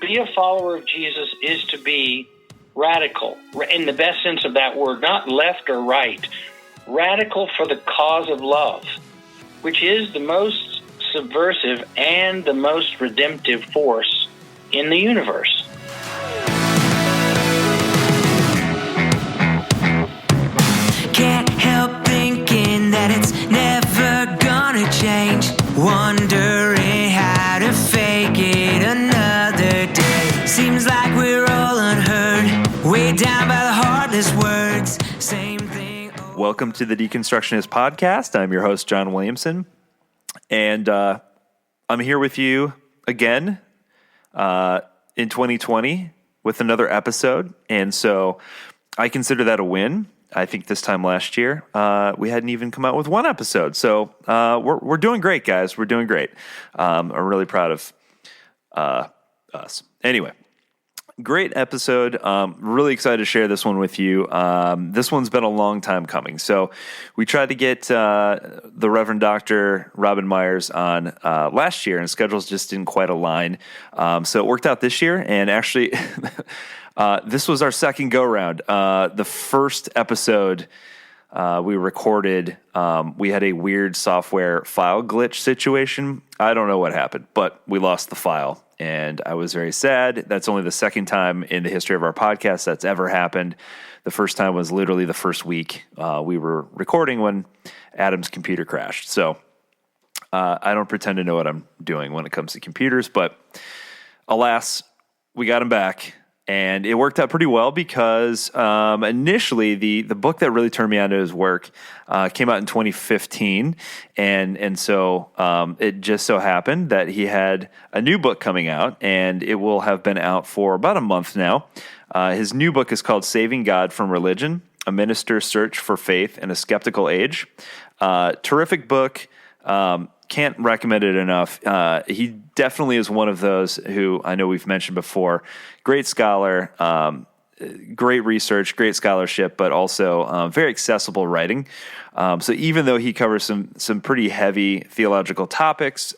be a follower of Jesus is to be radical, in the best sense of that word, not left or right. Radical for the cause of love, which is the most subversive and the most redemptive force in the universe. Can't help thinking that it's never gonna change. Wondering how to fake it another day. Seems like we're all unheard. Way down by the heartless words. Same thing. Welcome to the Deconstructionist Podcast. I'm your host, John Williamson. And I'm here with you again in 2020 with another episode. And so I consider that a win. I think this time last year, we hadn't even come out with one episode. So we're doing great, guys. We're doing great. I'm really proud of us. Anyway, great episode. Really excited to share this one with you. This one's been a long time coming. So we tried to get the Reverend Dr. Robin Meyers on last year, and schedules just didn't quite align. So it worked out this year, and actually... this was our second go-round. The first episode we recorded, we had a weird software file glitch situation. I don't know what happened, but we lost the file, and I was very sad. That's only the second time in the history of our podcast that's ever happened. The first time was literally the first week we were recording when Adam's computer crashed. So I don't pretend to know what I'm doing when it comes to computers, but alas, we got him back. And it worked out pretty well because initially the book that really turned me on to his work came out in 2015. And so it just so happened that he had a new book coming out, and it will have been out for about a month now. His new book is called Saving God from Religion, A Minister's Search for Faith in a Skeptical Age. Terrific book. Can't recommend it enough. He definitely is one of those who I know we've mentioned before. Great scholar, great research, great scholarship, but also very accessible writing. So even though he covers some pretty heavy theological topics,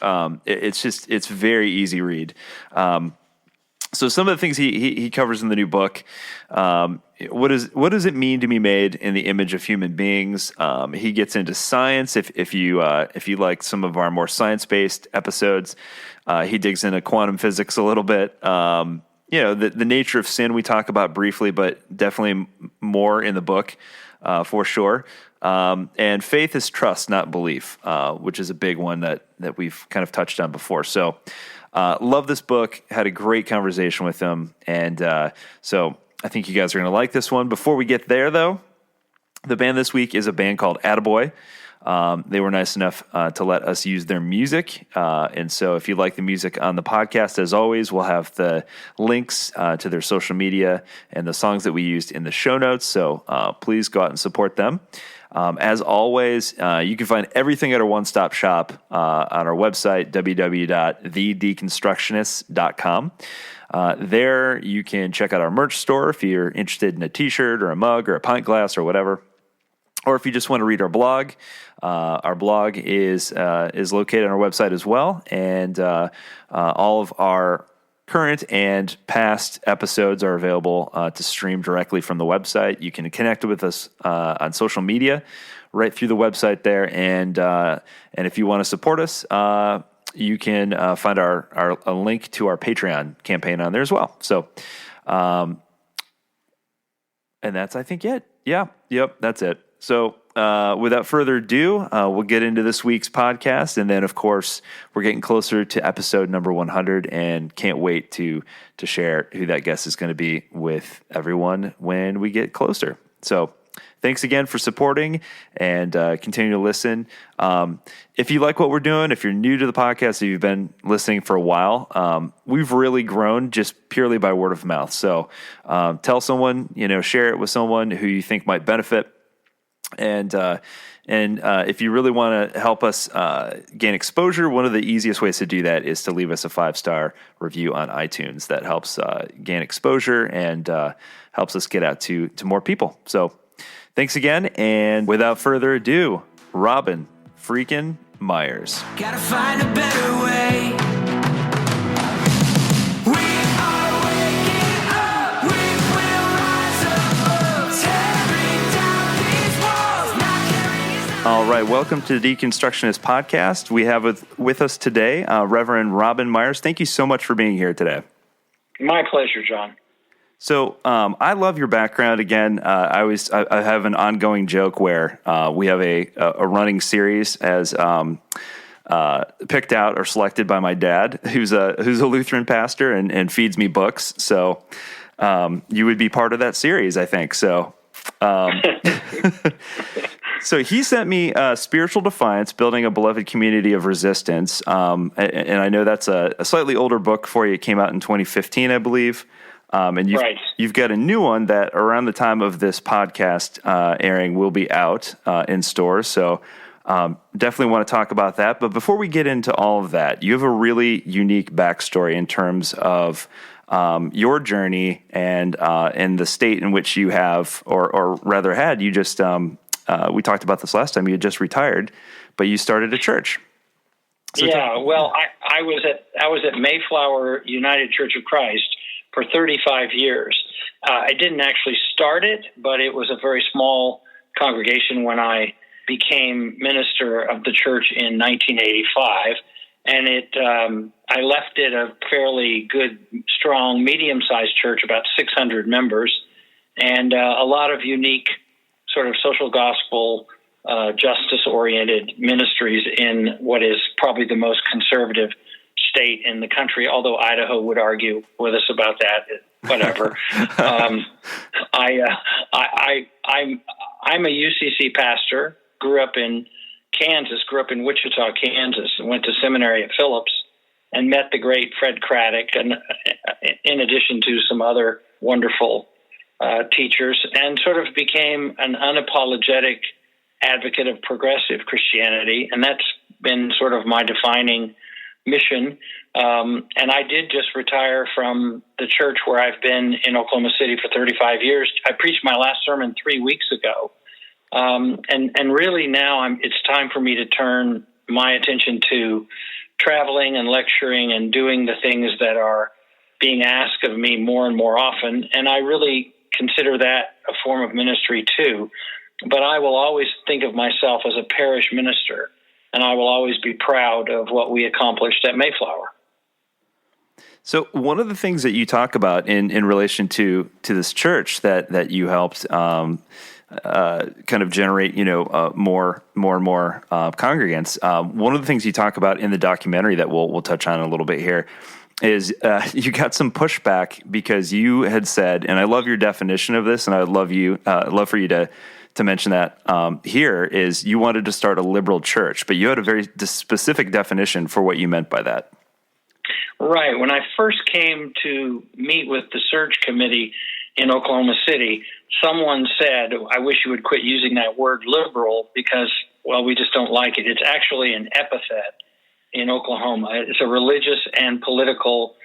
it's very easy read. So some of the things he covers in the new book, what does it mean to be made in the image of human beings? He gets into science. If you like some of our more science-based episodes, he digs into quantum physics a little bit. The nature of sin we talk about briefly, but definitely more in the book for sure. And faith is trust, not belief, which is a big one that we've kind of touched on before. So. Love this book, had a great conversation with him, and so I think you guys are going to like this one. Before we get there, though, the band this week is a band called Attaboy. They were nice enough to let us use their music, and so if you like the music on the podcast, as always, we'll have the links to their social media and the songs that we used in the show notes, so please go out and support them. As always, you can find everything at our one-stop shop on our website, www.thedeconstructionist.com. There you can check out our merch store if you're interested in a t-shirt or a mug or a pint glass or whatever. Or if you just want to read our blog is located on our website as well. And all of our current and past episodes are available to stream directly from the website. You can connect with us on social media right through the website there, and if you want to support us, you can find a link to our Patreon campaign on there as well. So, and that's I think it. Yep, that's it. So. Without further ado, we'll get into this week's podcast, and then, of course, we're getting closer to episode number 100, and can't wait to share who that guest is going to be with everyone when we get closer. So, thanks again for supporting and continue to listen. If you like what we're doing, if you're new to the podcast, if you've been listening for a while, we've really grown just purely by word of mouth. So, tell someone, share it with someone who you think might benefit. And if you really want to help us gain exposure, one of the easiest ways to do that is to leave us a 5-star review on iTunes. That helps gain exposure and helps us get out to more people. So thanks again. And without further ado, Robin freaking Meyers. Gotta find a better way. We are All right, welcome to the Deconstructionist Podcast. We have with us today Reverend Robin Meyers. Thank you so much for being here today. My pleasure, John. So I love your background. Again, I have an ongoing joke where we have a running series as picked out or selected by my dad, who's a Lutheran pastor and feeds me books. So you would be part of that series, I think. So. So he sent me Spiritual Defiance, Building a Beloved Community of Resistance. And I know that's a slightly older book for you. It came out in 2015, I believe. And you've got a new one that around the time of this podcast airing will be out in stores. So definitely want to talk about that. But before we get into all of that, you have a really unique backstory in terms of your journey and the state in which you have, or rather had, you just... we talked about this last time. You had just retired, but you started a church. So I was at Mayflower United Church of Christ for 35 years. I didn't actually start it, but it was a very small congregation when I became minister of the church in 1985. And I left it a fairly good, strong, medium-sized church, about 600 members, and a lot of unique sort of social gospel, justice-oriented ministries in what is probably the most conservative state in the country, although Idaho would argue with us about that. Whatever. I'm a UCC pastor, grew up in Wichita, Kansas, and went to seminary at Phillips, and met the great Fred Craddock, and in addition to some other wonderful teachers, and sort of became an unapologetic advocate of progressive Christianity. And that's been sort of my defining mission. And I did just retire from the church where I've been in Oklahoma City for 35 years. I preached my last sermon 3 weeks ago. And really now it's time for me to turn my attention to traveling and lecturing and doing the things that are being asked of me more and more often. And I really consider that a form of ministry too. But I will always think of myself as a parish minister, and I will always be proud of what we accomplished at Mayflower. So one of the things that you talk about in relation to this church that you helped kind of generate, more and more congregants. One of the things you talk about in the documentary that we'll touch on a little bit here is you got some pushback because you had said, and I love your definition of this, and I would love for you to mention that here, is you wanted to start a liberal church, but you had a very specific definition for what you meant by that. Right. When I first came to meet with the search committee in Oklahoma City, someone said, I wish you would quit using that word liberal because, well, we just don't like it. It's actually an epithet in Oklahoma. It's a religious and political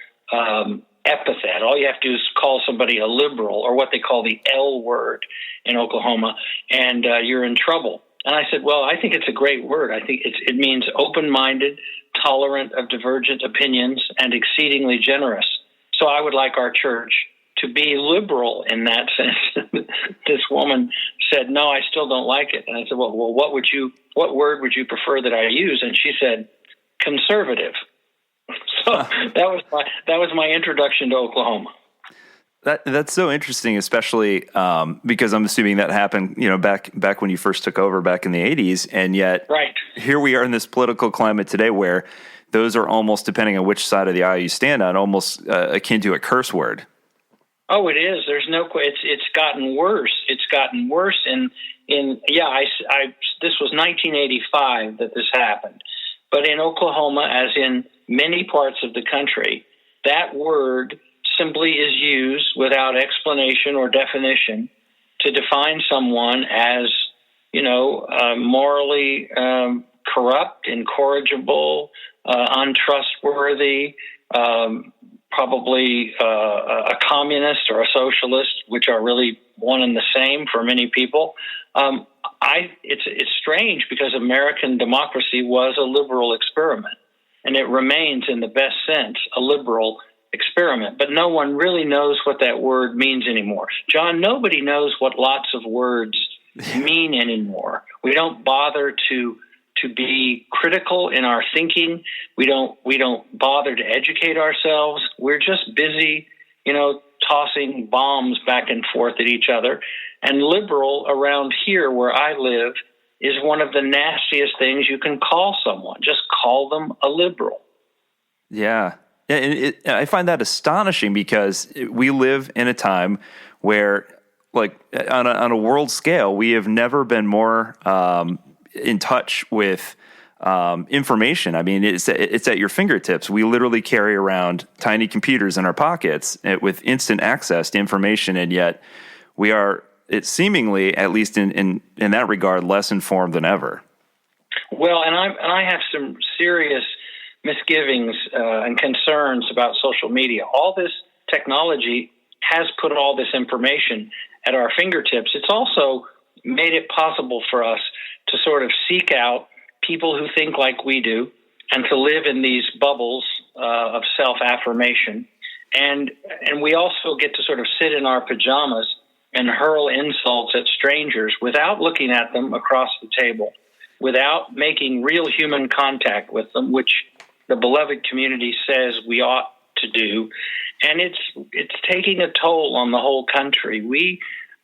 epithet. All you have to do is call somebody a liberal, or what they call the L word in Oklahoma, and you're in trouble. And I said, well, I think it's a great word. I think it means open-minded, tolerant of divergent opinions, and exceedingly generous. So I would like our church to be liberal in that sense. This woman said, no, I still don't like it. And I said, well, what word would you prefer that I use? And she said, conservative. So that was my introduction to Oklahoma. That's so interesting, especially because I'm assuming that happened, back when you first took over back in the 80s, and yet right. Here we are in this political climate today where those are almost, depending on which side of the aisle you stand on, almost akin to a curse word. Oh, it is. There's no. It's gotten worse. It's gotten worse. This was 1985 that this happened, but in Oklahoma, as in many parts of the country, that word simply is used without explanation or definition to define someone as, morally corrupt, incorrigible, untrustworthy, probably a communist or a socialist, which are really one and the same for many people. It's strange because American democracy was a liberal experiment, and it remains, in the best sense, a liberal experiment. But no one really knows what that word means anymore. John, nobody knows what lots of words mean anymore. We don't bother to be critical in our thinking. We don't bother to educate ourselves. We're just busy, tossing bombs back and forth at each other. And liberal around here where I live is one of the nastiest things you can call someone. Just call them a liberal. Yeah. And I find that astonishing because we live in a time where, like, on a world scale, we have never been more in touch with information. I mean, it's at your fingertips. We literally carry around tiny computers in our pockets with instant access to information, and yet we are, it's seemingly, at least in that regard, less informed than ever. Well, and I have some serious misgivings and concerns about social media. All this technology has put all this information at our fingertips. It's also made it possible for us to sort of seek out people who think like we do and to live in these bubbles of self-affirmation. And we also get to sort of sit in our pajamas and hurl insults at strangers without looking at them across the table, without making real human contact with them, which the beloved community says we ought to do. And it's taking a toll on the whole country.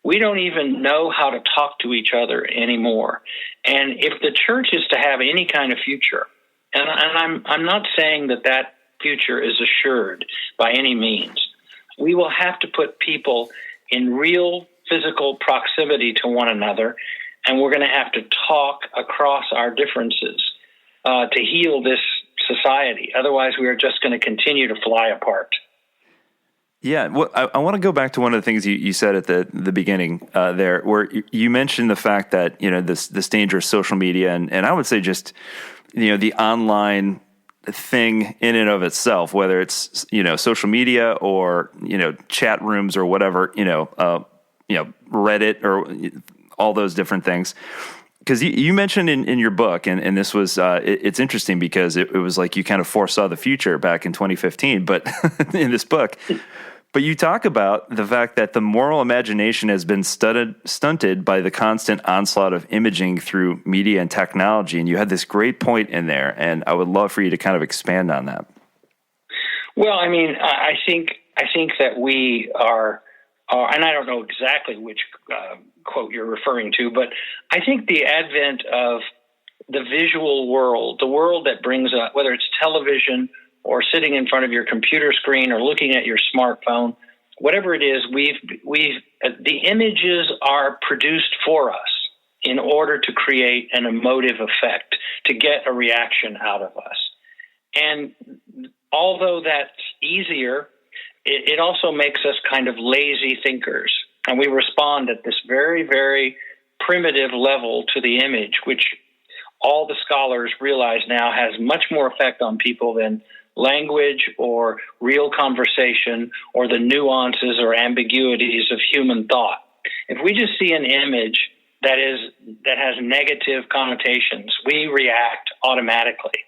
We don't even know how to talk to each other anymore. And if the church is to have any kind of future, and I'm not saying that future is assured by any means, we will have to put people in real physical proximity to one another, and we're going to have to talk across our differences to heal this society. Otherwise, we are just going to continue to fly apart. Yeah, well, I want to go back to one of the things you said at the beginning there, where you mentioned the fact that, this dangerous social media, and I would say just, the online thing in and of itself, whether it's, social media or, chat rooms or whatever, Reddit or all those different things. Because you mentioned in your book, and this was, it's interesting because it was like you kind of foresaw the future back in 2015, but in this book. But you talk about the fact that the moral imagination has been stunted by the constant onslaught of imaging through media and technology. And you had this great point in there, and I would love for you to kind of expand on that. Well, I mean, I think that we are, and I don't know exactly which quote you're referring to, but I think the advent of the visual world, the world that brings up, whether it's television or sitting in front of your computer screen or looking at your smartphone, whatever it is, the images are produced for us in order to create an emotive effect, to get a reaction out of us. And although that's easier, it also makes us kind of lazy thinkers. And we respond at this very, very primitive level to the image, which all the scholars realize now has much more effect on people than language or real conversation or the nuances or ambiguities of human thought. If we just see an image that has negative connotations, we react automatically.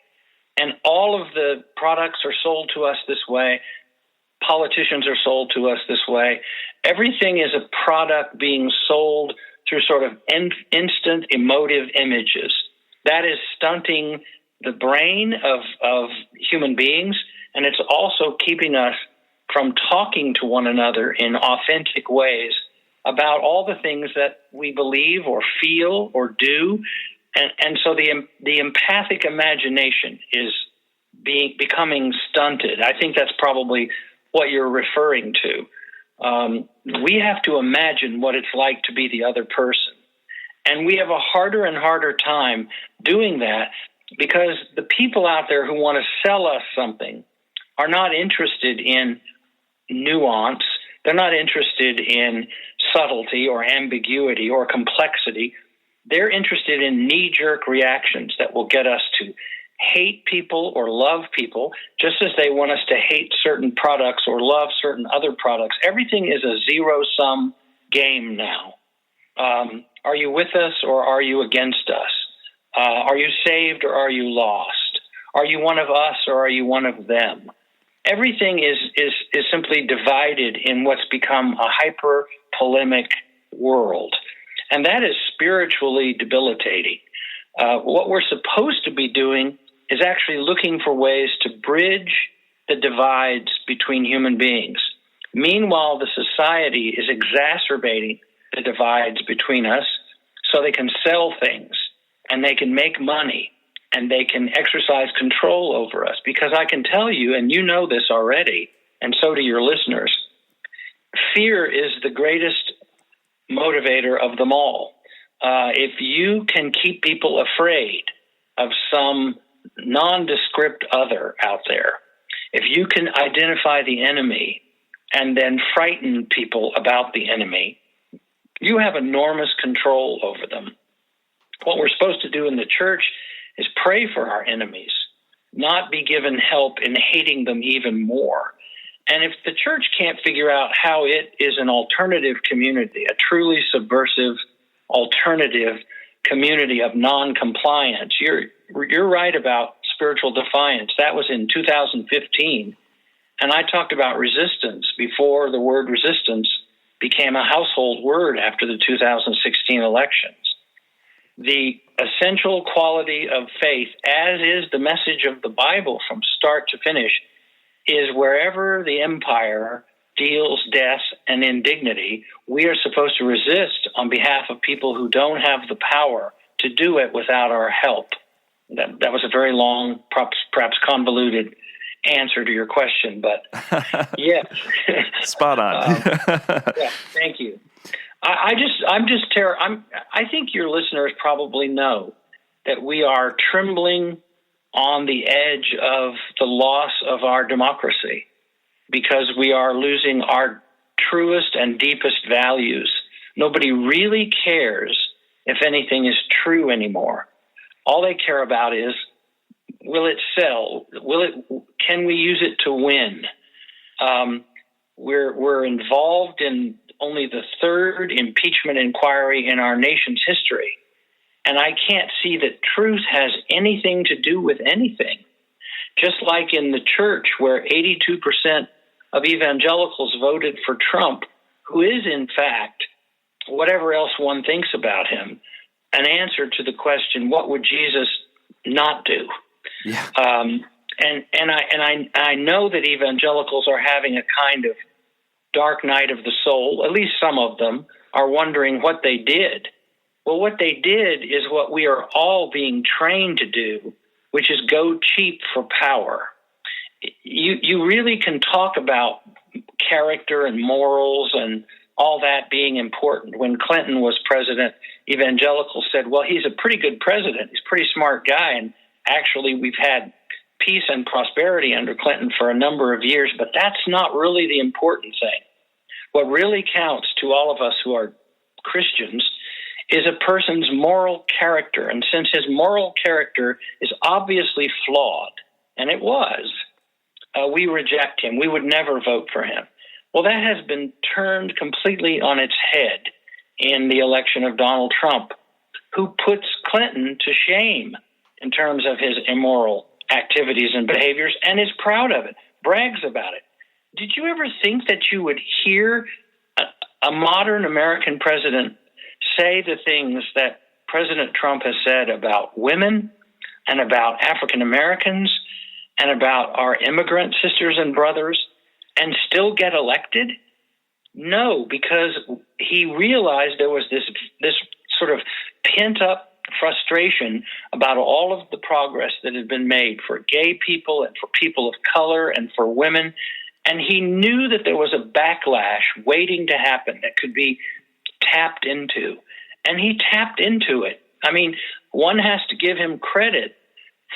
And all of the products are sold to us this way. Politicians are sold to us this way. Everything is a product being sold through sort of instant emotive images. That is stunting the brain of human beings, and it's also keeping us from talking to one another in authentic ways about all the things that we believe or feel or do. And so the empathic imagination is becoming stunted. I think that's probably what you're referring to. We have to imagine what it's like to be the other person. And we have a harder and harder time doing that because the people out there who want to sell us something are not interested in nuance. They're not interested in subtlety or ambiguity or complexity. They're interested in knee-jerk reactions that will get us to hate people or love people, just as they want us to hate certain products or love certain other products. Everything is a zero-sum game now. Are you with us or are you against us? Are you saved or are you lost? Are you one of us or are you one of them? Everything is simply divided in what's become a hyper-polemic world. And that is spiritually debilitating. What we're supposed to be doing is actually looking for ways to bridge the divides between human beings. Meanwhile, the society is exacerbating the divides between us so they can sell things and they can make money and they can exercise control over us. Because I can tell you, and you know this already, and so do your listeners, fear is the greatest motivator of them all. If you can keep people afraid of some nondescript other out there, if you can identify the enemy and then frighten people about the enemy, you have enormous control over them. What we're supposed to do in the church is pray for our enemies, not be given help in hating them even more. And if the church can't figure out how it is an alternative community, a truly subversive alternative community of non-compliance, you're right about spiritual defiance. That was in 2015. And I talked about resistance before the word resistance became a household word after the 2016 elections. The essential quality of faith, as is the message of the Bible from start to finish, is wherever the empire deals death and indignity, we are supposed to resist on behalf of people who don't have the power to do it without our help. That was a very long, perhaps convoluted answer to your question, but yes. Spot on. Yeah, thank you. I think your listeners probably know that we are trembling on the edge of the loss of our democracy because we are losing our truest and deepest values. Nobody really cares if anything is true anymore. All they care about is, will it sell? Can we use it to win? We're involved in only the third impeachment inquiry in our nation's history. And I can't see that truth has anything to do with anything. Just like in the church where 82% of evangelicals voted for Trump, who is in fact, whatever else one thinks about him, an answer to the question, what would Jesus not do? Yeah. I know that evangelicals are having a kind of dark night of the soul. At least some of them are wondering what they did. Well, what they did is what we are all being trained to do, which is go cheap for power. You really can talk about character and morals and all that being important. When Clinton was president, evangelicals said, well, he's a pretty good president. He's a pretty smart guy. And actually, we've had peace and prosperity under Clinton for a number of years, but that's not really the important thing. What really counts to all of us who are Christians is a person's moral character. And since his moral character is obviously flawed, and it was, we reject him. We would never vote for him. Well, that has been turned completely on its head in the election of Donald Trump, who puts Clinton to shame in terms of his immoral activities and behaviors and is proud of it, brags about it. Did you ever think that you would hear a modern American president say the things that President Trump has said about women and about African Americans and about our immigrant sisters and brothers and still get elected? No, because he realized there was this sort of pent-up frustration about all of the progress that had been made for gay people and for people of color and for women. And he knew that there was a backlash waiting to happen that could be tapped into. And he tapped into it. I mean, one has to give him credit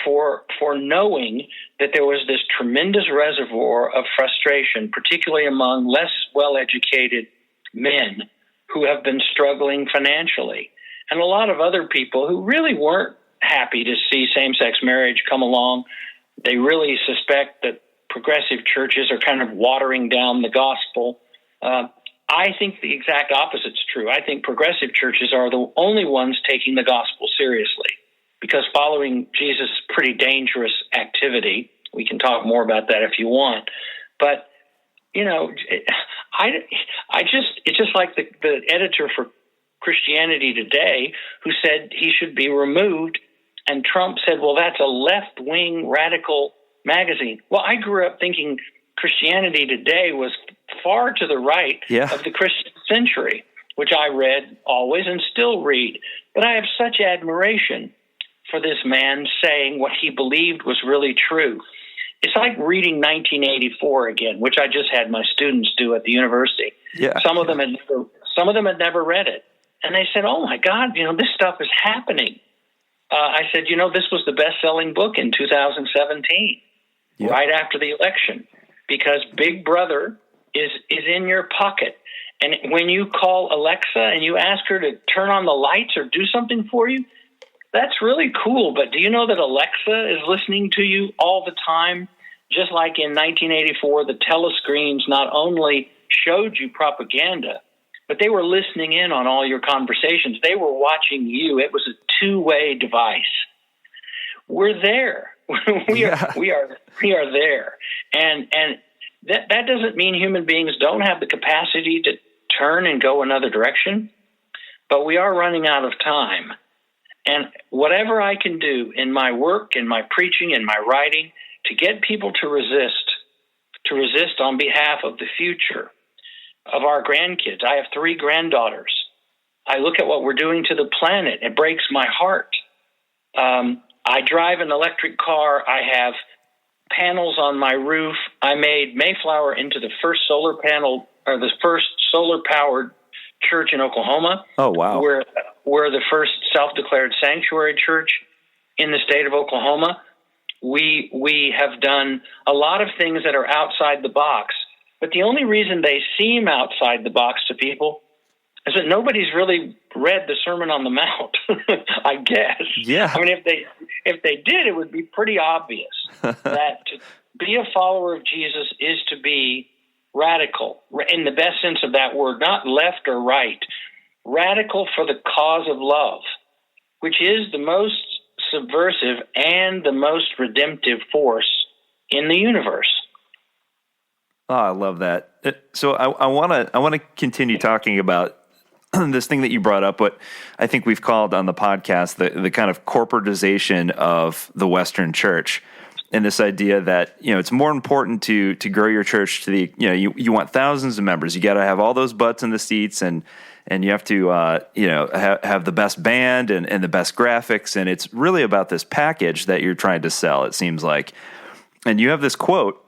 for knowing that there was this tremendous reservoir of frustration, particularly among less well-educated men who have been struggling financially. And a lot of other people who really weren't happy to see same-sex marriage come along. They really suspect that progressive churches are kind of watering down the gospel. I think the exact opposite is true. I think progressive churches are the only ones taking the gospel seriously, because following Jesus is a pretty dangerous activity. We can talk more about that if you want. But, you know, it's just like the editor for Christianity Today, who said he should be removed. And Trump said, well, that's a left-wing radical magazine. Well, I grew up thinking Christianity Today was far to the right of the Christian Century, which I read always and still read. But I have such admiration for this man saying what he believed was really true. It's like reading 1984 again, which I just had my students do at the university. Some of them had never read it. And they said, oh, my God, this stuff is happening. I said, this was the best-selling book in 2017, right after the election, because Big Brother is in your pocket. And when you call Alexa and you ask her to turn on the lights or do something for you, that's really cool. But do you know that Alexa is listening to you all the time? Just like in 1984, the telescreens not only showed you propaganda, but they were listening in on all your conversations. They were watching you. It was a two-way device. We're there. we are there. And that doesn't mean human beings don't have the capacity to turn and go another direction, but we are running out of time. And whatever I can do in my work, in my preaching, in my writing, to get people to resist on behalf of the future of our grandkids. I have 3 granddaughters. I look at what we're doing to the planet. It breaks my heart. I drive an electric car. I have panels on my roof. I made Mayflower into the first solar panel, or the first solar-powered church in Oklahoma. Oh, wow. We're the first self-declared sanctuary church in the state of Oklahoma. We have done a lot of things that are outside the box, but the only reason they seem outside the box to people is that nobody's really read the Sermon on the Mount, I guess. Yeah. I mean, if they did, it would be pretty obvious that to be a follower of Jesus is to be radical, in the best sense of that word, not left or right, radical for the cause of love, which is the most subversive and the most redemptive force in the universe. Oh, I love that. So I want to continue talking about this thing that you brought up, what I think we've called on the podcast the kind of corporatization of the Western church, and this idea that it's more important to grow your church to the you want thousands of members, you got to have all those butts in the seats, and you have to have the best band and the best graphics, and it's really about this package that you're trying to sell, it seems like. And you have this quote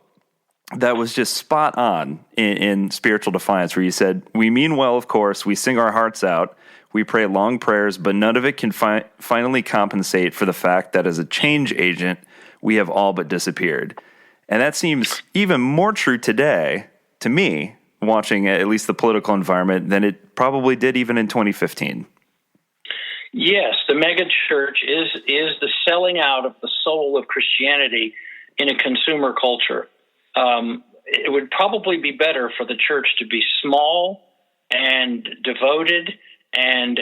that was just spot on in Spiritual Defiance, where you said, "We mean well, of course. We sing our hearts out. We pray long prayers, but none of it can finally compensate for the fact that as a change agent, we have all but disappeared." And that seems even more true today, to me, watching at least the political environment, than it probably did even in 2015. Yes, the mega church is the selling out of the soul of Christianity in a consumer culture. It would probably be better for the church to be small and devoted and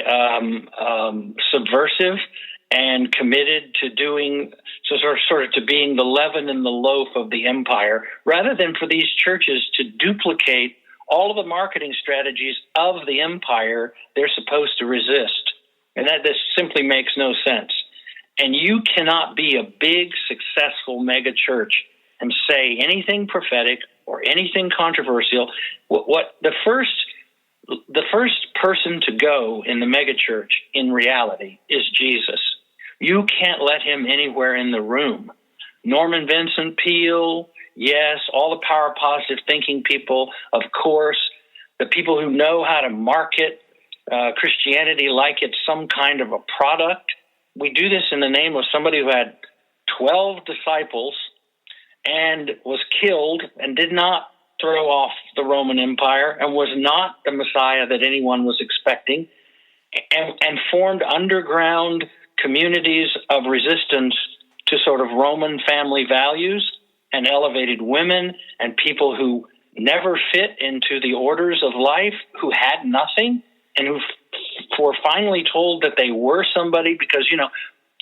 subversive and committed to doing sort of to being the leaven in the loaf of the empire, rather than for these churches to duplicate all of the marketing strategies of the empire they're supposed to resist. And this simply makes no sense. And you cannot be a big, successful mega church and say anything prophetic or anything controversial. What the first person to go in the megachurch in reality is Jesus. You can't let him anywhere in the room. Norman Vincent Peale, yes, all the power positive thinking people, of course, the people who know how to market Christianity like it's some kind of a product. We do this in the name of somebody who had 12 disciples and was killed and did not throw off the Roman Empire and was not the Messiah that anyone was expecting, and formed underground communities of resistance to sort of Roman family values, and elevated women and people who never fit into the orders of life, who had nothing, and who were finally told that they were somebody, because,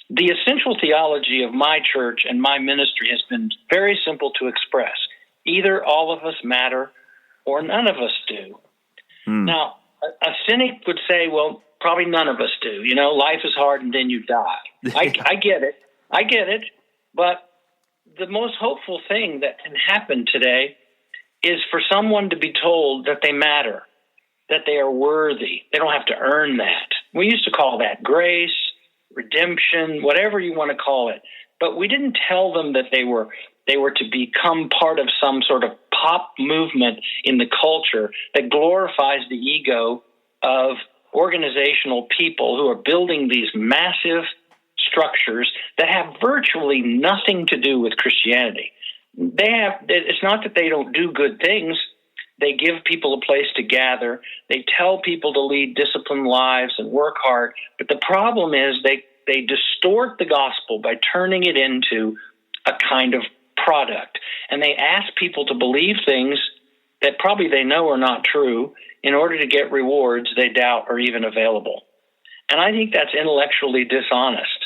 the essential theology of my church and my ministry has been very simple to express. Either all of us matter or none of us do. Now, a cynic would say, well, probably none of us do. Life is hard and then you die. I get it. But the most hopeful thing that can happen today is for someone to be told that they matter, that they are worthy. They don't have to earn that. We used to call that grace, redemption, whatever you want to call it. But we didn't tell them that they were to become part of some sort of pop movement in the culture that glorifies the ego of organizational people who are building these massive structures that have virtually nothing to do with Christianity. It's not that they don't do good things. They give people a place to gather. They tell people to lead disciplined lives and work hard. But the problem is they distort the gospel by turning it into a kind of product. And they ask people to believe things that probably they know are not true in order to get rewards they doubt are even available. And I think that's intellectually dishonest.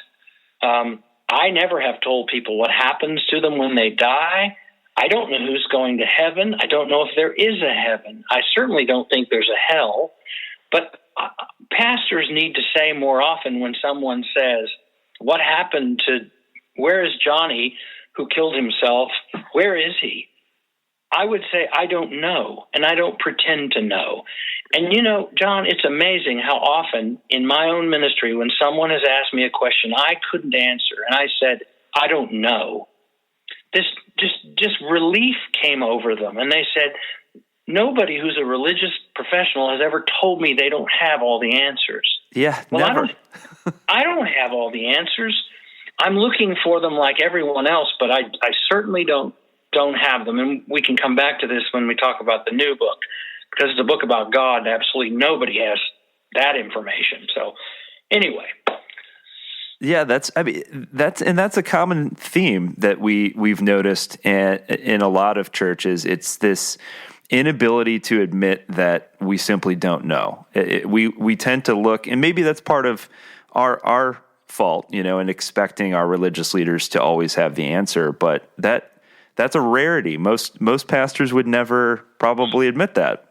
I never have told people what happens to them when they die. I don't know who's going to heaven. I don't know if there is a heaven. I certainly don't think there's a hell. But pastors need to say more often when someone says, what happened to, where is Johnny who killed himself? Where is he? I would say, I don't know, and I don't pretend to know. And John, it's amazing how often in my own ministry, when someone has asked me a question I couldn't answer, and I said, I don't know, this just relief came over them. And they said, nobody who's a religious professional has ever told me they don't have all the answers. Yeah, well, never. I don't have all the answers. I'm looking for them like everyone else, but I certainly don't have them. And we can come back to this when we talk about the new book, because it's a book about God. Absolutely nobody has that information. So anyway. Yeah, that's a common theme that we've noticed in a lot of churches. It's this inability to admit that we simply don't know. We tend to look, and maybe that's part of our fault, in expecting our religious leaders to always have the answer. But that's a rarity. Most pastors would never probably admit that.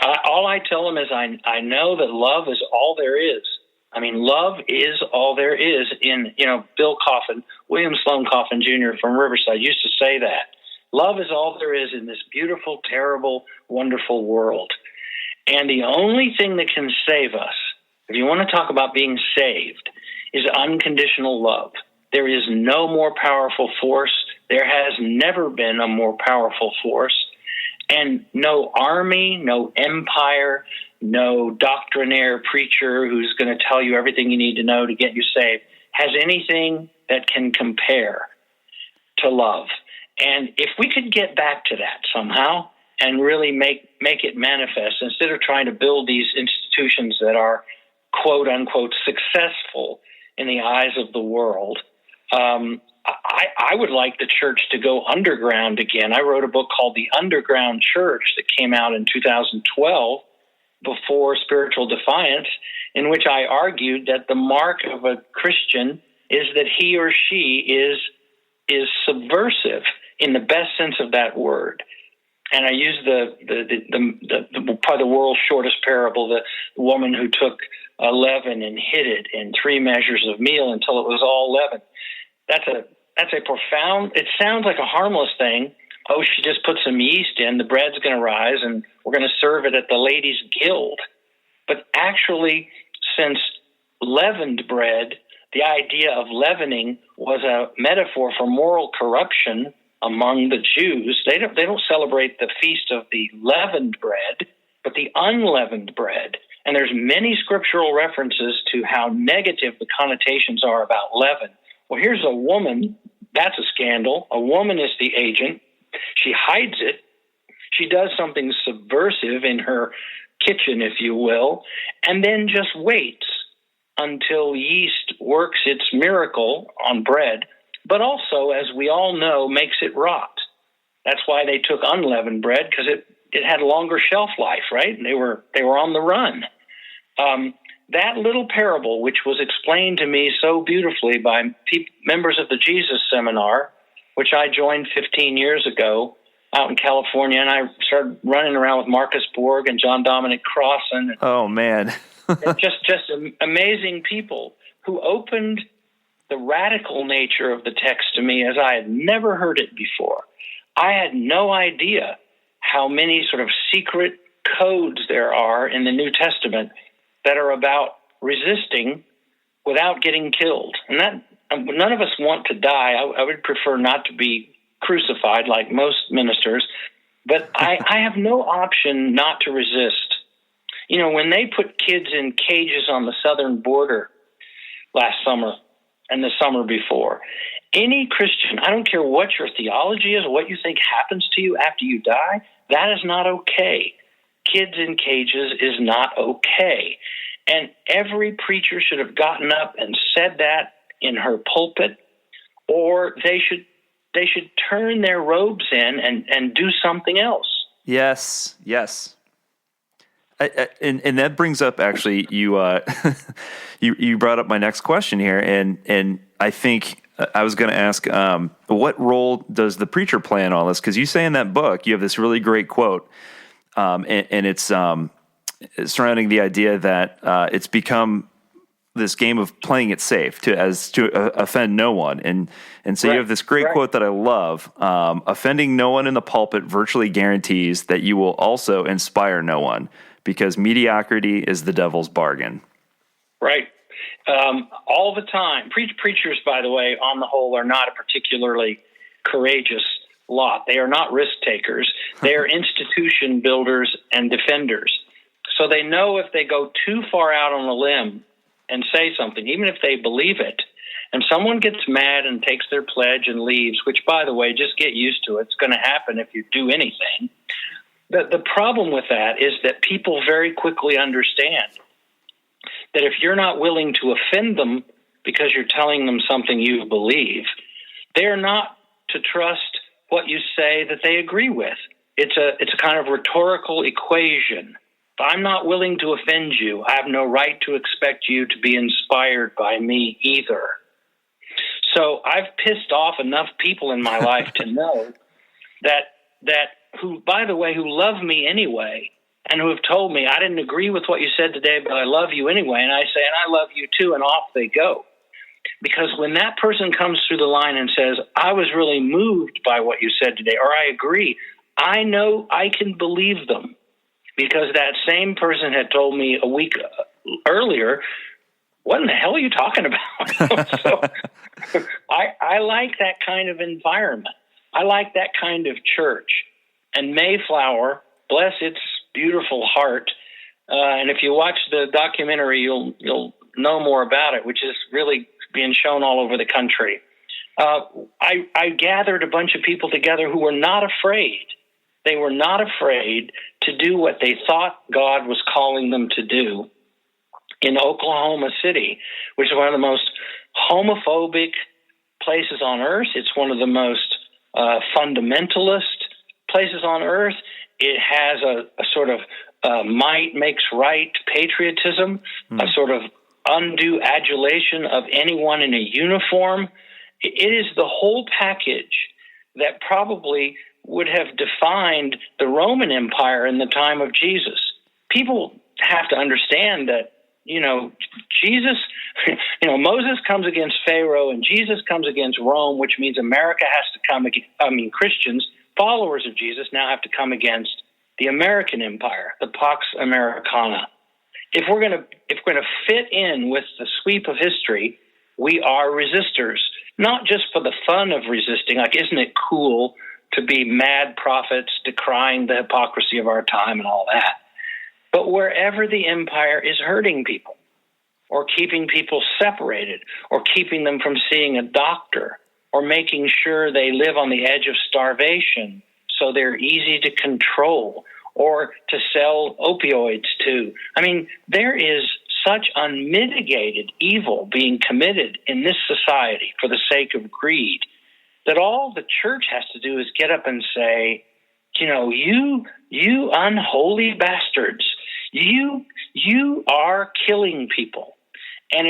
All I tell them is I know that love is all there is. I mean, love is all there is. Bill Coffin, William Sloane Coffin Jr. from Riverside used to say that. Love is all there is in this beautiful, terrible, wonderful world. And the only thing that can save us, if you want to talk about being saved, is unconditional love. There is no more powerful force. There has never been a more powerful force. And no army, no empire, no doctrinaire preacher who's going to tell you everything you need to know to get you saved has anything that can compare to love. And if we could get back to that somehow and really make it manifest, instead of trying to build these institutions that are quote unquote successful in the eyes of the world, I would like the church to go underground again. I wrote a book called The Underground Church that came out in 2012 before Spiritual Defiance, in which I argued that the mark of a Christian is that he or she is subversive in the best sense of that word. And I used the probably the world's shortest parable, the woman who took leaven and hid it in 3 measures of meal until it was all leaven. That's a profound, it sounds like a harmless thing. Oh, she just put some yeast in, the bread's going to rise, and we're going to serve it at the ladies' guild. But actually, since leavened bread, the idea of leavening was a metaphor for moral corruption among the Jews. They don't celebrate the feast of the leavened bread, but the unleavened bread. And there's many scriptural references to how negative the connotations are about leaven. Well, here's a woman. That's a scandal. A woman is the agent. She hides it. She does something subversive in her kitchen, if you will, and then just waits until yeast works its miracle on bread, but also, as we all know, makes it rot. That's why they took unleavened bread, because it had a longer shelf life, right? And they were on the run. That little parable, which was explained to me so beautifully by members of the Jesus Seminar, which I joined 15 years ago, out in California, and I started running around with Marcus Borg and John Dominic Crossan. Oh, man. just amazing people who opened the radical nature of the text to me as I had never heard it before. I had no idea how many sort of secret codes there are in the New Testament that are about resisting without getting killed. And that none of us want to die. I would prefer not to be crucified like most ministers, but I have no option not to resist. You know, when they put kids in cages on the southern border last summer and the summer before, any Christian, I don't care what your theology is, what you think happens to you after you die, that is not okay. Kids in cages is not okay. And every preacher should have gotten up and said that in her pulpit, or they should turn their robes in and do something else. Yes. And that brings up, actually, you you brought up my next question here, and I think I was going to ask, what role does the preacher play in all this? Because you say in that book, you have this really great quote, and it's surrounding the idea that it's become this game of playing it safe to offend no one, and so you have this great quote that I love: offending no one in the pulpit virtually guarantees that you will also inspire no one, because mediocrity is the devil's bargain. Right. All the time. Preachers, by the way, on the whole, are not a particularly courageous lot. They are not risk takers. They are institution builders and defenders. So they know if they go too far out on a limb and say something, even if they believe it, and someone gets mad and takes their pledge and leaves, which, by the way, just get used to it. It's going to happen if you do anything. The problem with that is that people very quickly understand that if you're not willing to offend them because you're telling them something you believe, they're not to trust what you say that they agree with. It's a kind of rhetorical equation. If I'm not willing to offend you, I have no right to expect you to be inspired by me either. So I've pissed off enough people in my life to know that who, by the way, who love me anyway, and who have told me, I didn't agree with what you said today, but I love you anyway. And I say, and I love you too, and off they go. Because when that person comes through the line and says, I was really moved by what you said today, or I agree, I know I can believe them. Because that same person had told me a week earlier, what in the hell are you talking about? So I like that kind of environment. I like that kind of church. And Mayflower, bless its beautiful heart, and if you watch the documentary, you'll know more about it, which is really being shown all over the country. I gathered a bunch of people together who were not afraid. They were not afraid to do what they thought God was calling them to do in Oklahoma City, which is one of the most homophobic places on earth. It's one of the most fundamentalist places on earth. It has a sort of might makes right patriotism, a sort of undue adulation of anyone in a uniform. It is the whole package that probably would have defined the Roman Empire in the time of Jesus. People have to understand that, Jesus, Moses comes against Pharaoh and Jesus comes against Rome, which means America has to come against, Christians, followers of Jesus now have to come against the American Empire, the Pax Americana. If we're going to fit in with the sweep of history, we are resistors, not just for the fun of resisting, like isn't it cool to be mad prophets decrying the hypocrisy of our time and all that, but wherever the empire is hurting people or keeping people separated or keeping them from seeing a doctor or making sure they live on the edge of starvation so they're easy to control or to sell opioids to. I mean, there is such unmitigated evil being committed in this society for the sake of greed that all the church has to do is get up and say, you unholy bastards, you are killing people. And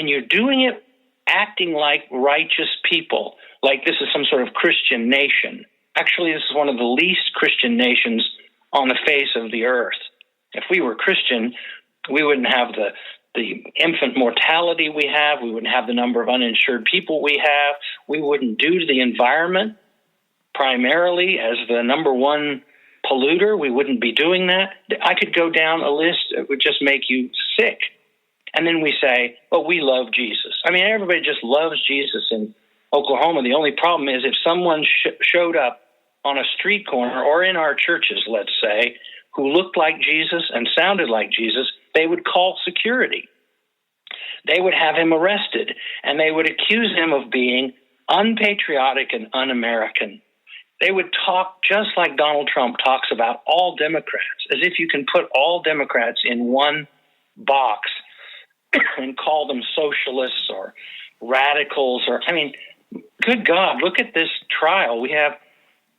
you're doing it acting like righteous people, like this is some sort of Christian nation. Actually, this is one of the least Christian nations on the face of the earth. If we were Christian, we wouldn't have the infant mortality we have. We wouldn't have the number of uninsured people we have. We wouldn't do to the environment primarily as the number one polluter. We wouldn't be doing that. I could go down a list. It would just make you sick. And then we say, well, we love Jesus. I mean, everybody just loves Jesus in Oklahoma. The only problem is if someone showed up on a street corner or in our churches, let's say, who looked like Jesus and sounded like Jesus, they would call security. They would have him arrested, and they would accuse him of being unpatriotic and un-American. They would talk just like Donald Trump talks about all Democrats, as if you can put all Democrats in one box and call them socialists or radicals. I mean, good God, look at this trial. We have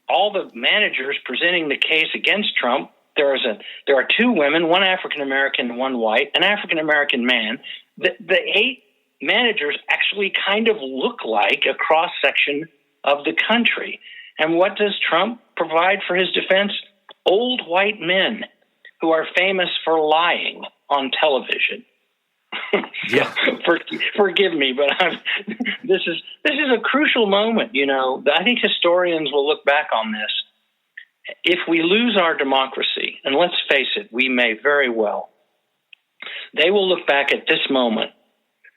all the managers presenting the case against Trump. There are two women, one African-American and one white, an African-American man. The 8 managers actually kind of look like a cross-section of the country. And what does Trump provide for his defense? Old white men who are famous for lying on television. Yeah. Forgive me, but this is a crucial moment. You know, I think historians will look back on this. If we lose our democracy, and let's face it, we may very well, they will look back at this moment,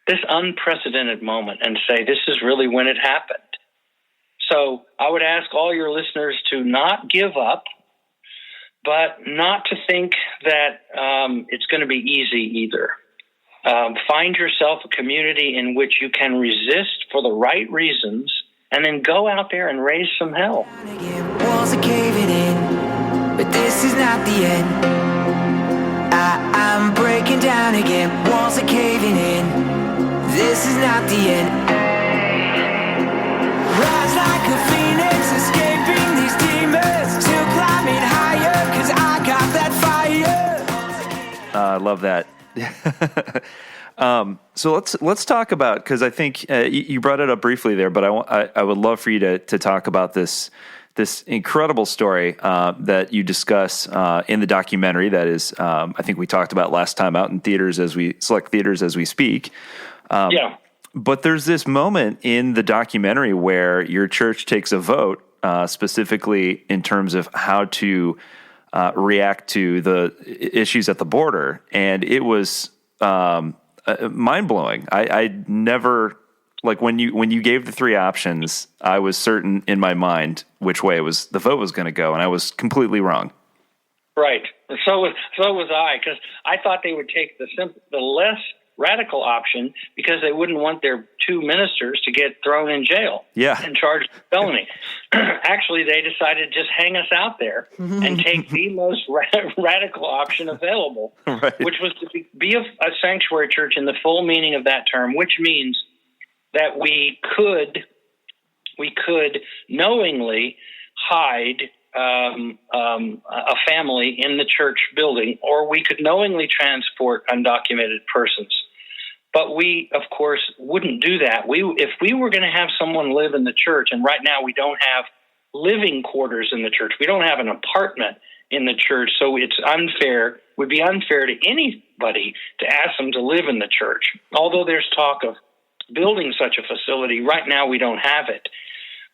this unprecedented moment, and say, this is really when it happened. So I would ask all your listeners to not give up, but not to think that it's going to be easy either. Find yourself a community in which you can resist for the right reasons, and then go out there and raise some hell. Walls are caving in, but this is not the end. I'm breaking down again. Walls are caving in. This is not the end. Rise like a phoenix, escaping these demons, still climbing higher, 'cause I got that fire. I love that. So let's talk about, because I think you brought it up briefly there, but I would love for you to talk about this incredible story that you discuss in the documentary. That is, I think we talked about last time, out in theaters select theaters as we speak. Yeah. But there's this moment in the documentary where your church takes a vote, specifically in terms of how to react to the issues at the border, and it was mind-blowing. I never, like, when you gave the 3 options, I was certain in my mind which way the vote was going to go, and I was completely wrong. Right. And so was I, because I thought they would take the less radical option because they wouldn't want their 2 ministers to get thrown in jail and charged with felony. Actually, they decided to just hang us out there and take the most radical option available, right, which was to be a sanctuary church in the full meaning of that term, which means that we could knowingly hide a family in the church building, or we could knowingly transport undocumented persons. But we, of course, wouldn't do that. If we were going to have someone live in the church, and right now we don't have living quarters in the church, we don't have an apartment in the church, so it's unfair, would be unfair to anybody to ask them to live in the church. Although there's talk of building such a facility, right now we don't have it.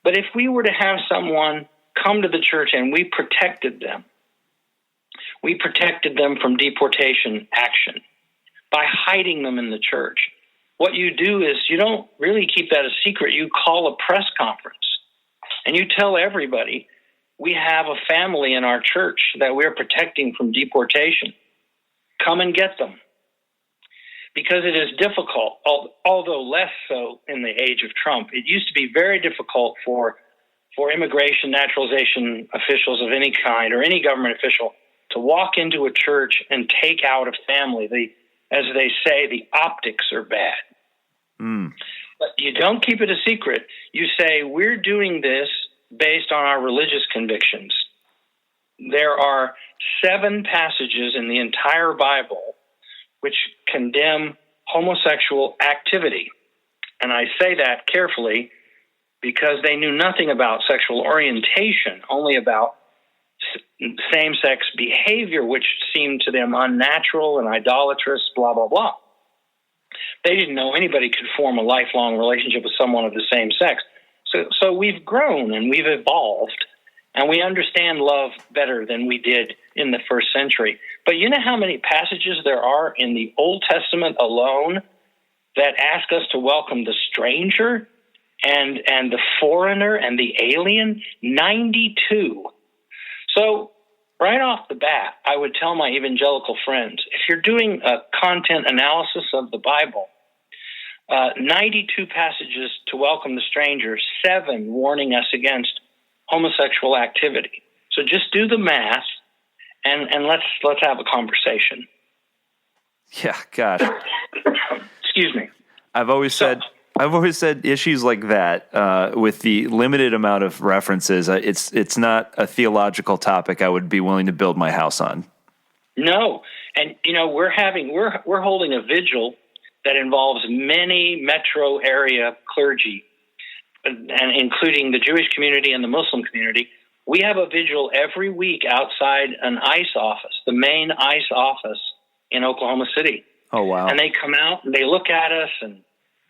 But if we were to have someone come to the church and we protected them from deportation action by hiding them in the church, what you do is you don't really keep that a secret. You call a press conference and you tell everybody, we have a family in our church that we're protecting from deportation. Come and get them. Because it is difficult, although less so in the age of Trump. It used to be very difficult for immigration, naturalization officials of any kind or any government official to walk into a church and take out a family. As they say, the optics are bad. But you don't keep it a secret. You say, we're doing this based on our religious convictions. There are 7 passages in the entire Bible which condemn homosexual activity. And I say that carefully because they knew nothing about sexual orientation, only about same-sex behavior, which seemed to them unnatural and idolatrous, blah, blah, blah. They didn't know anybody could form a lifelong relationship with someone of the same sex. So we've grown and we've evolved, and we understand love better than we did in the first century. But you know how many passages there are in the Old Testament alone that ask us to welcome the stranger and the foreigner and the alien? 92. So right off the bat, I would tell my evangelical friends, if you're doing a content analysis of the Bible, 92 passages to welcome the stranger, 7 warning us against homosexual activity. So just do the math, and let's have a conversation. Yeah, gosh. Excuse me. I've always said issues like that with the limited amount of references. It's not a theological topic I would be willing to build my house on. No, and we're holding a vigil that involves many metro area clergy, and including the Jewish community and the Muslim community. We have a vigil every week outside an ICE office, the main ICE office in Oklahoma City. Oh, wow. And they come out and they look at us, and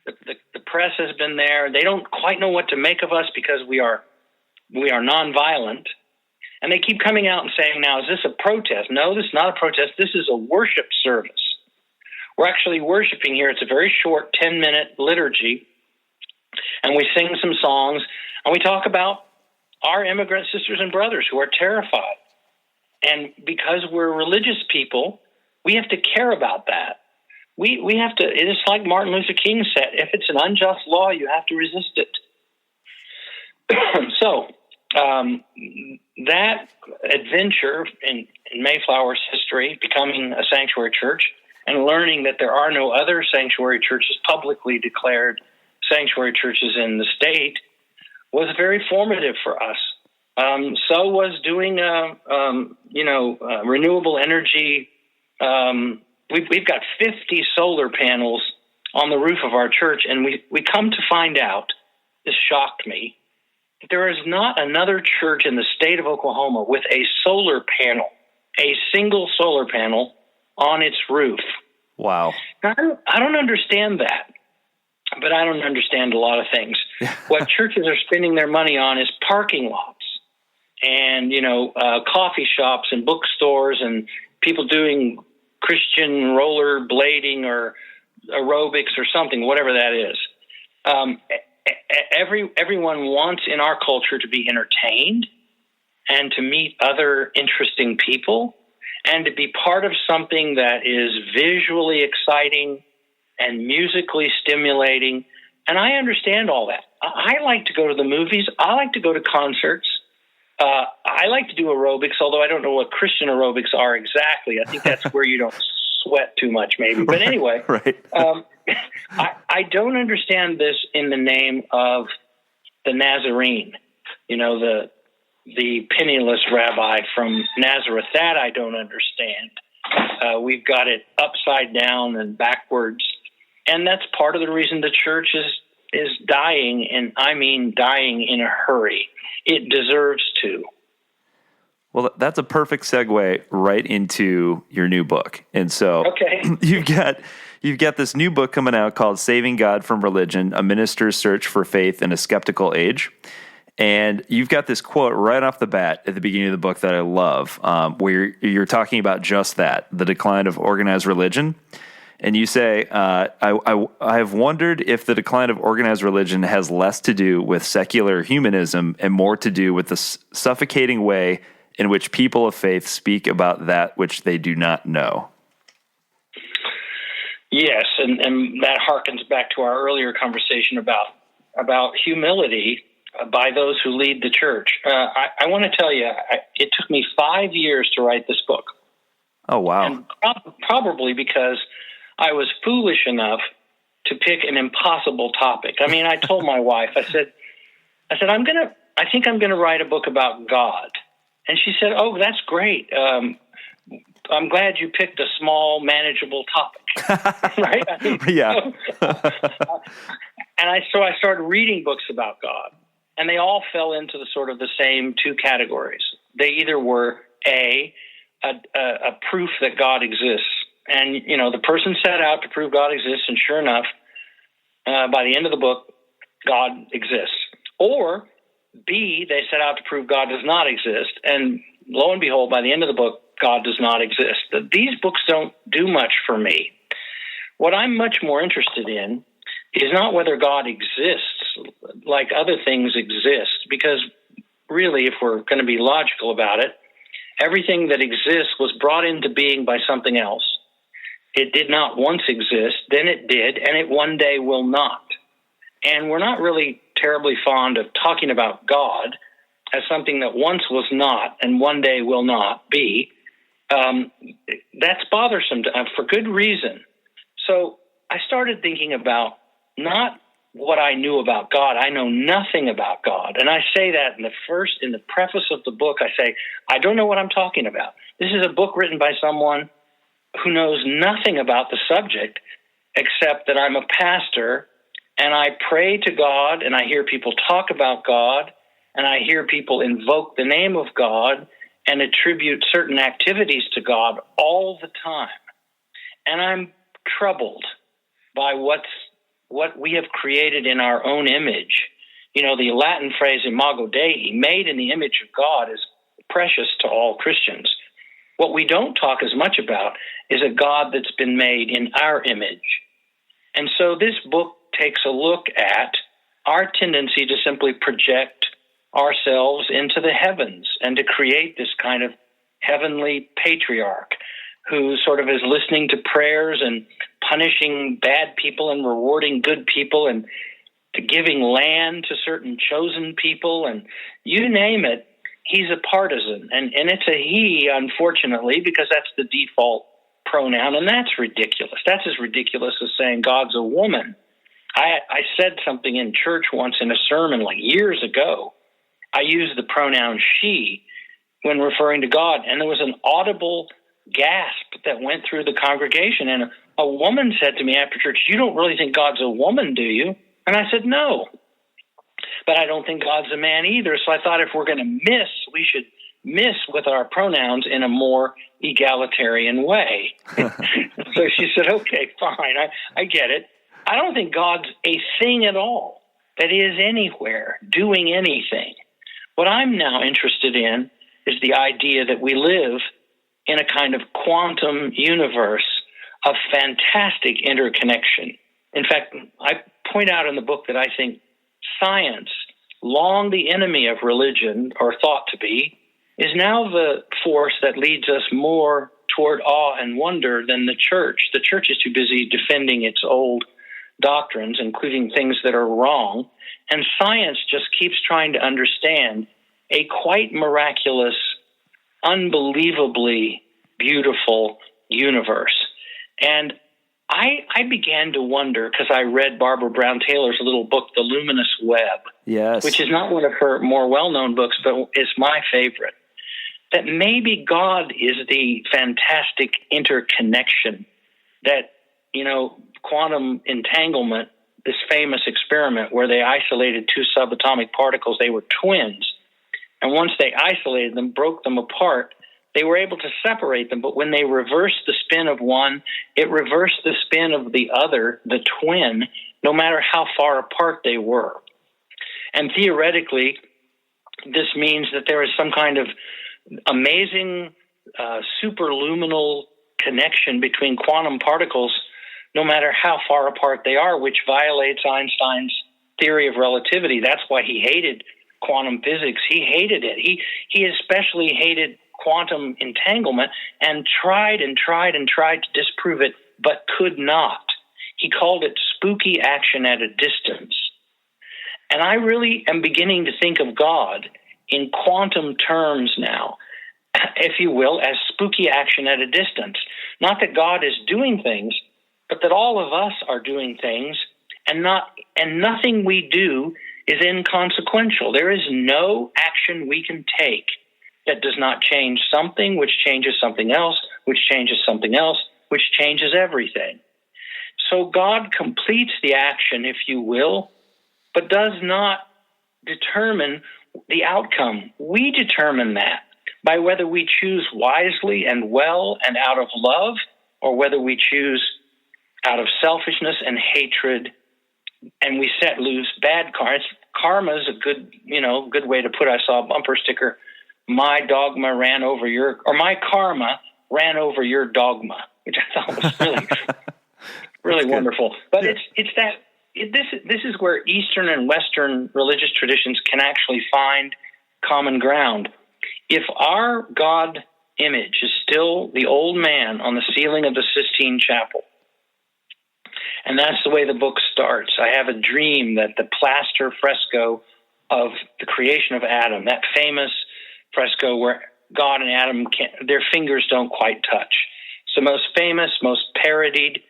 the press has been there. They don't quite know what to make of us because we are nonviolent. And they keep coming out and saying, now, is this a protest? No, this is not a protest. This is a worship service. We're actually worshiping here. It's a very short 10-minute liturgy, and we sing some songs, and we talk about our immigrant sisters and brothers who are terrified. And because we're religious people, we have to care about that. We have to, it's like Martin Luther King said, if it's an unjust law, you have to resist it. So that adventure in Mayflower's history, becoming a sanctuary church, and learning that there are no other sanctuary churches, publicly declared sanctuary churches in the state, was very formative for us. So was doing, renewable energy. We've got 50 solar panels on the roof of our church, and we come to find out, this shocked me, that there is not another church in the state of Oklahoma with a solar panel, a single solar panel on its roof. Wow. Now, I don't understand that, but I don't understand a lot of things. What churches are spending their money on is parking lots and, coffee shops and bookstores and people doing Christian roller blading or aerobics or something, whatever that is. Everyone wants in our culture to be entertained and to meet other interesting people and to be part of something that is visually exciting and musically stimulating. And I understand all that. I like to go to the movies. I like to go to concerts. I like to do aerobics, although I don't know what Christian aerobics are exactly. I think that's where you don't sweat too much, maybe. But anyway, right. I don't understand this in the name of the Nazarene, the penniless rabbi from Nazareth. That I don't understand. We've got it upside down and backwards. And that's part of the reason the church is dying, and I mean dying in a hurry. It deserves to. Well, that's a perfect segue right into your new book. And so okay. you've got this new book coming out called Saving God from Religion, A Minister's Search for Faith in a Skeptical Age. And you've got this quote right off the bat at the beginning of the book that I love, where you're talking about just that, the decline of organized religion. And you say, I have wondered if the decline of organized religion has less to do with secular humanism and more to do with the suffocating way in which people of faith speak about that which they do not know. Yes, and that harkens back to our earlier conversation about humility by those who lead the church. I want to tell you, it took me 5 years to write this book. Oh, wow. And probably because I was foolish enough to pick an impossible topic. I mean, I told my wife, I said, I think I'm going to write a book about God. And she said, oh, that's great. I'm glad you picked a small, manageable topic. Right? I mean, yeah. So I started reading books about God. And they all fell into the sort of the same two categories. They either were a proof that God exists. And, the person set out to prove God exists, and sure enough, by the end of the book, God exists. Or B, they set out to prove God does not exist, and lo and behold, by the end of the book, God does not exist. These books don't do much for me. What I'm much more interested in is not whether God exists like other things exist, because really, if we're going to be logical about it, everything that exists was brought into being by something else. It did not once exist, then it did, and it one day will not. And we're not really terribly fond of talking about God as something that once was not and one day will not be. That's bothersome for good reason. So I started thinking about not what I knew about God. I know nothing about God. And I say that in the preface of the book, I say, I don't know what I'm talking about. This is a book written by someone who knows nothing about the subject, except that I'm a pastor and I pray to God and I hear people talk about God and I hear people invoke the name of God and attribute certain activities to God all the time. And I'm troubled by what we have created in our own image. The Latin phrase imago Dei, made in the image of God, is precious to all Christians. What we don't talk as much about is a God that's been made in our image. And so this book takes a look at our tendency to simply project ourselves into the heavens and to create this kind of heavenly patriarch who sort of is listening to prayers and punishing bad people and rewarding good people and to giving land to certain chosen people, and you name it. He's a partisan, and it's a he, unfortunately, because that's the default pronoun, and that's ridiculous. That's as ridiculous as saying God's a woman. I said something in church once in a sermon like years ago. I used the pronoun she when referring to God, and there was an audible gasp that went through the congregation, and a woman said to me after church, "You don't really think God's a woman, do you?" And I said, "No. But I don't think God's a man either." So I thought if we're going to miss, we should miss with our pronouns in a more egalitarian way. So she said, "Okay, fine. I get it. I don't think God's a thing at all that is anywhere doing anything. What I'm now interested in is the idea that we live in a kind of quantum universe of fantastic interconnection. In fact, I point out in the book that I think science, long the enemy of religion, or thought to be, is now the force that leads us more toward awe and wonder than the church. The church is too busy defending its old doctrines, including things that are wrong, and science just keeps trying to understand a quite miraculous, unbelievably beautiful universe. And I began to wonder, because I read Barbara Brown Taylor's little book, The Luminous Web, yes, which is not one of her more well-known books, but is my favorite, that maybe God is the fantastic interconnection that, quantum entanglement, this famous experiment where they isolated two subatomic particles, they were twins, and once they isolated them, broke them apart, they were able to separate them, but when they reversed the spin of one, it reversed the spin of the other, the twin, no matter how far apart they were. And theoretically, this means that there is some kind of amazing superluminal connection between quantum particles, no matter how far apart they are, which violates Einstein's theory of relativity. That's why he hated quantum physics. He hated it. He especially hated quantum entanglement and tried to disprove it, but could not. He called it spooky action at a distance. And I really am beginning to think of God in quantum terms now, if you will, as spooky action at a distance. Not that God is doing things, but that all of us are doing things, and nothing we do is inconsequential. There is no action we can take that does not change something, which changes something else, which changes something else, which changes everything. So God completes the action, if you will, but does not determine the outcome. We determine that by whether we choose wisely and well and out of love, or whether we choose out of selfishness and hatred, and we set loose bad karma. Karma is a good way to put it. I saw a bumper sticker, my dogma ran over your, or my karma ran over your dogma, which I thought was really wonderful. But this is where Eastern and Western religious traditions can actually find common ground. If our God image is still the old man on the ceiling of the Sistine Chapel, and that's the way the book starts. I have a dream that the plaster fresco of the creation of Adam, that famous fresco where God and Adam, their fingers don't quite touch. It's the most famous, most parodied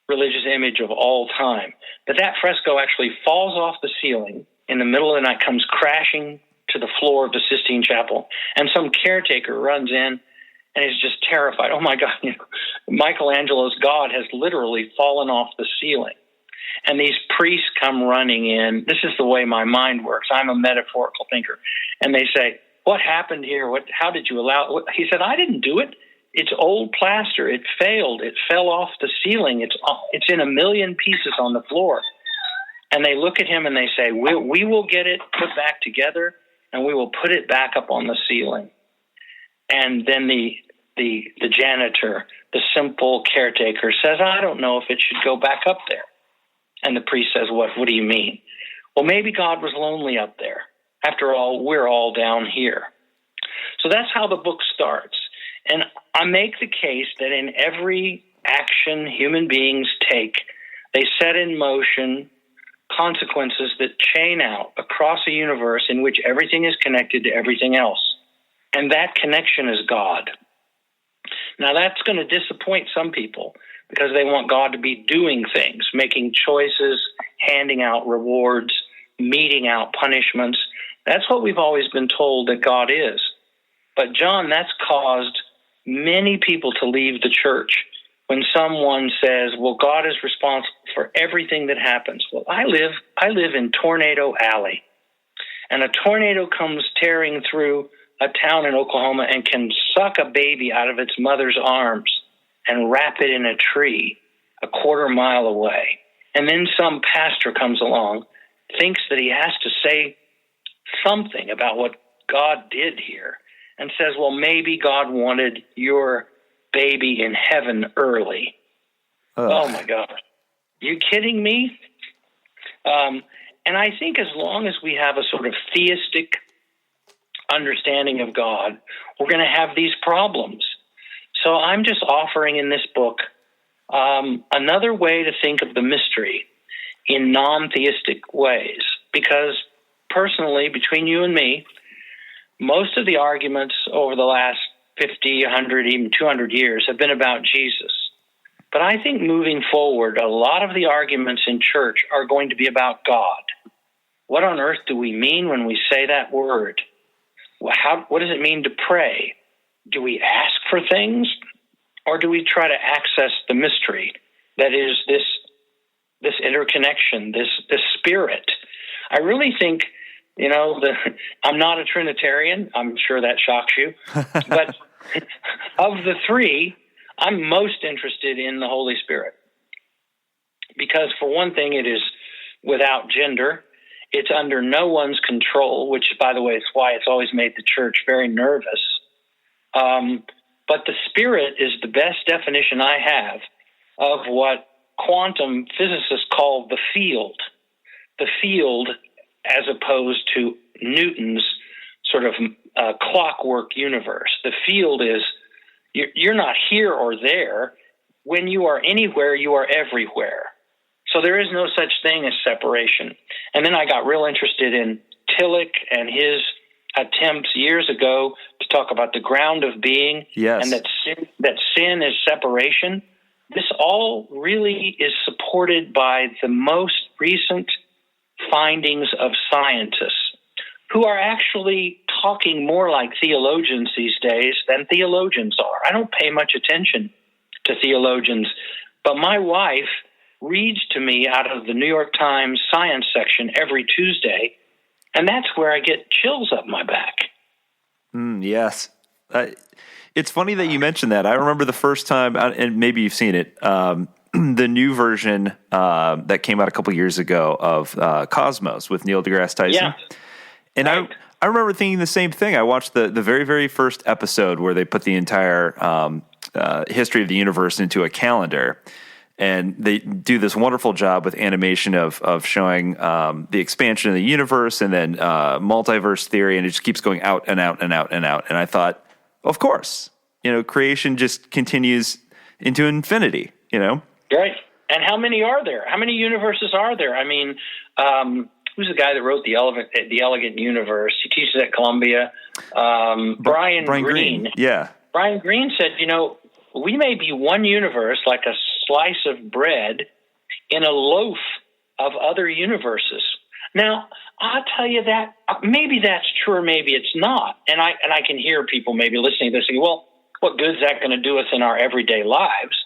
religious image of all time. But that fresco actually falls off the ceiling in the middle of the night, comes crashing to the floor of the Sistine Chapel, and some caretaker runs in and is just terrified. Oh my God, Michelangelo's God has literally fallen off the ceiling. And these priests come running in. This is the way my mind works. I'm a metaphorical thinker. And they say, what happened here? How did you allow it? He said, I didn't do it. It's old plaster. It failed. It fell off the ceiling. It's in a million pieces on the floor. And they look at him and they say, we will get it put back together, and we will put it back up on the ceiling. And then the janitor, the simple caretaker, says, I don't know if it should go back up there. And the priest says, what do you mean? Well, maybe God was lonely up there. After all, we're all down here. So that's how the book starts. And I make the case that in every action human beings take, they set in motion consequences that chain out across a universe in which everything is connected to everything else. And that connection is God. Now, that's going to disappoint some people because they want God to be doing things, making choices, handing out rewards, meting out punishments. That's what we've always been told that God is. But, John, that's caused many people to leave the church when someone says, well, God is responsible for everything that happens. Well, I live in Tornado Alley, and a tornado comes tearing through a town in Oklahoma and can suck a baby out of its mother's arms and wrap it in a tree a quarter mile away. And then some pastor comes along, thinks that he has to say something about what God did here, and says, well, maybe God wanted your baby in heaven early. Oh, my God. You kidding me? And I think as long as we have a sort of theistic understanding of God, we're going to have these problems. So I'm just offering in this book another way to think of the mystery in non-theistic ways. Because personally, between you and me, most of the arguments over the last 50, 100, even 200 years have been about Jesus. But I think moving forward, a lot of the arguments in church are going to be about God. What on earth do we mean when we say that word? What does it mean to pray? Do we ask for things, or do we try to access the mystery that is this interconnection, this spirit? I really think, I'm not a Trinitarian. I'm sure that shocks you. But of the three, I'm most interested in the Holy Spirit. Because for one thing, it is without gender. It's under no one's control, which, by the way, is why it's always made the church very nervous. But the Spirit is the best definition I have of what quantum physicists call the field. The field, as opposed to Newton's sort of clockwork universe. The field is, you're not here or there. When you are anywhere, you are everywhere. So there is no such thing as separation. And then I got real interested in Tillich and his attempts years ago to talk about the ground of being, yes, and that sin is separation. This all really is supported by the most recent findings of scientists who are actually talking more like theologians these days than theologians are. I don't pay much attention to theologians, but my wife reads to me out of the New York Times science section every Tuesday, And that's where I get chills up my back. Yes. It's funny that you mentioned that. I remember the first time, and maybe you've seen it, the new version that came out a couple years ago of Cosmos with Neil deGrasse Tyson. Yeah. And right. I remember thinking the same thing. I watched the very, very first episode where they put the entire history of the universe into a calendar. And they do this wonderful job with animation of showing the expansion of the universe and then multiverse theory, and it just keeps going out and out and out and out. And I thought, of course, creation just continues into infinity, Right. And how many are there? How many universes are there? I mean, who's the guy that wrote The Elegant Universe? He teaches at Columbia. Brian Greene. Yeah. Brian Greene said, we may be one universe, like a slice of bread in a loaf of other universes. Now, I'll tell you that maybe that's true or maybe it's not. And I can hear people maybe listening to this saying, well, what good is that going to do us in our everyday lives?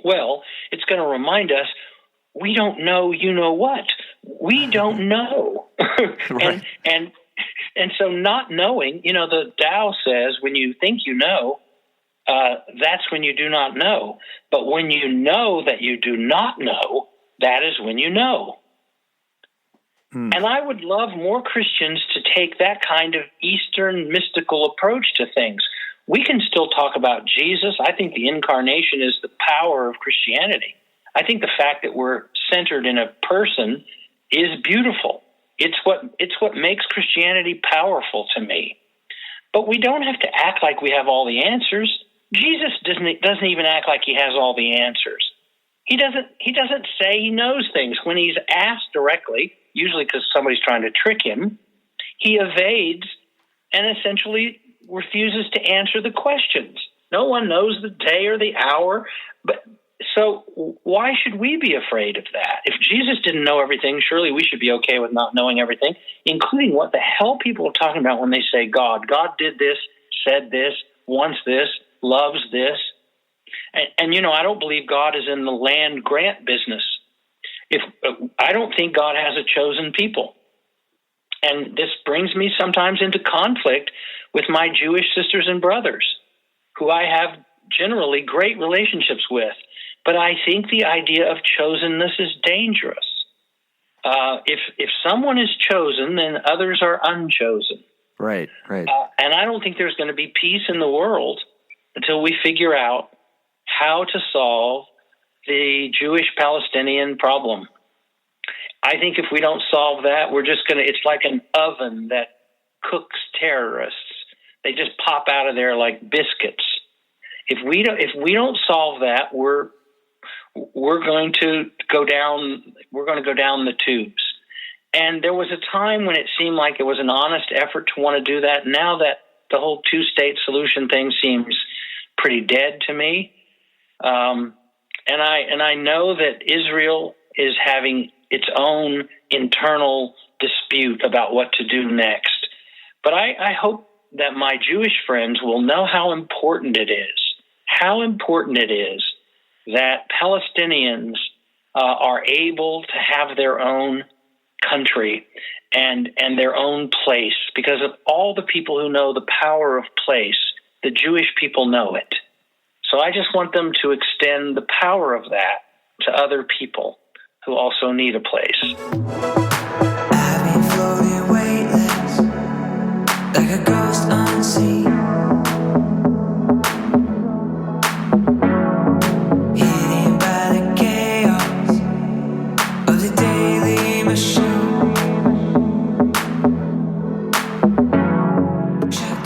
Well, it's going to remind us we don't know what. We don't know. Right. And so not knowing, the Tao says when you think you know, that's when you do not know. But when you know that you do not know, that is when you know. And I would love more Christians to take that kind of Eastern mystical approach to things. We can still talk about Jesus. I think the incarnation is the power of Christianity. I think the fact that we're centered in a person is beautiful. It's what makes Christianity powerful to me. But we don't have to act like we have all the answers. Jesus doesn't even act like he has all the answers. He doesn't say he knows things. When he's asked directly, usually because somebody's trying to trick him, he evades and essentially refuses to answer the questions. No one knows the day or the hour, so why should we be afraid of that? If Jesus didn't know everything, surely we should be okay with not knowing everything, including what the hell people are talking about when they say God. God did this, said this, wants this, loves this. And I don't believe God is in the land grant business. I don't think God has a chosen people. And this brings me sometimes into conflict with my Jewish sisters and brothers, who I have generally great relationships with. But I think the idea of chosenness is dangerous. If someone is chosen, then others are unchosen. Right. And I don't think there's going to be peace in the world until we figure out how to solve the Jewish-Palestinian problem. I think if we don't solve that, it's like an oven that cooks terrorists. They just pop out of there like biscuits. If we don't solve that, we're going to go down the tubes. And there was a time when it seemed like it was an honest effort to want to do that. Now that the whole two-state solution thing seems pretty dead to me. And I know that Israel is having its own internal dispute about what to do next. But I hope that my Jewish friends will know how important it is that Palestinians are able to have their own country and their own place. Because of all the people who know the power of place, the Jewish people know it. So I just want them to extend the power of that to other people who also need a place. I've been floating weightless, like a ghost unseen, hidden by the chaos of the daily machine.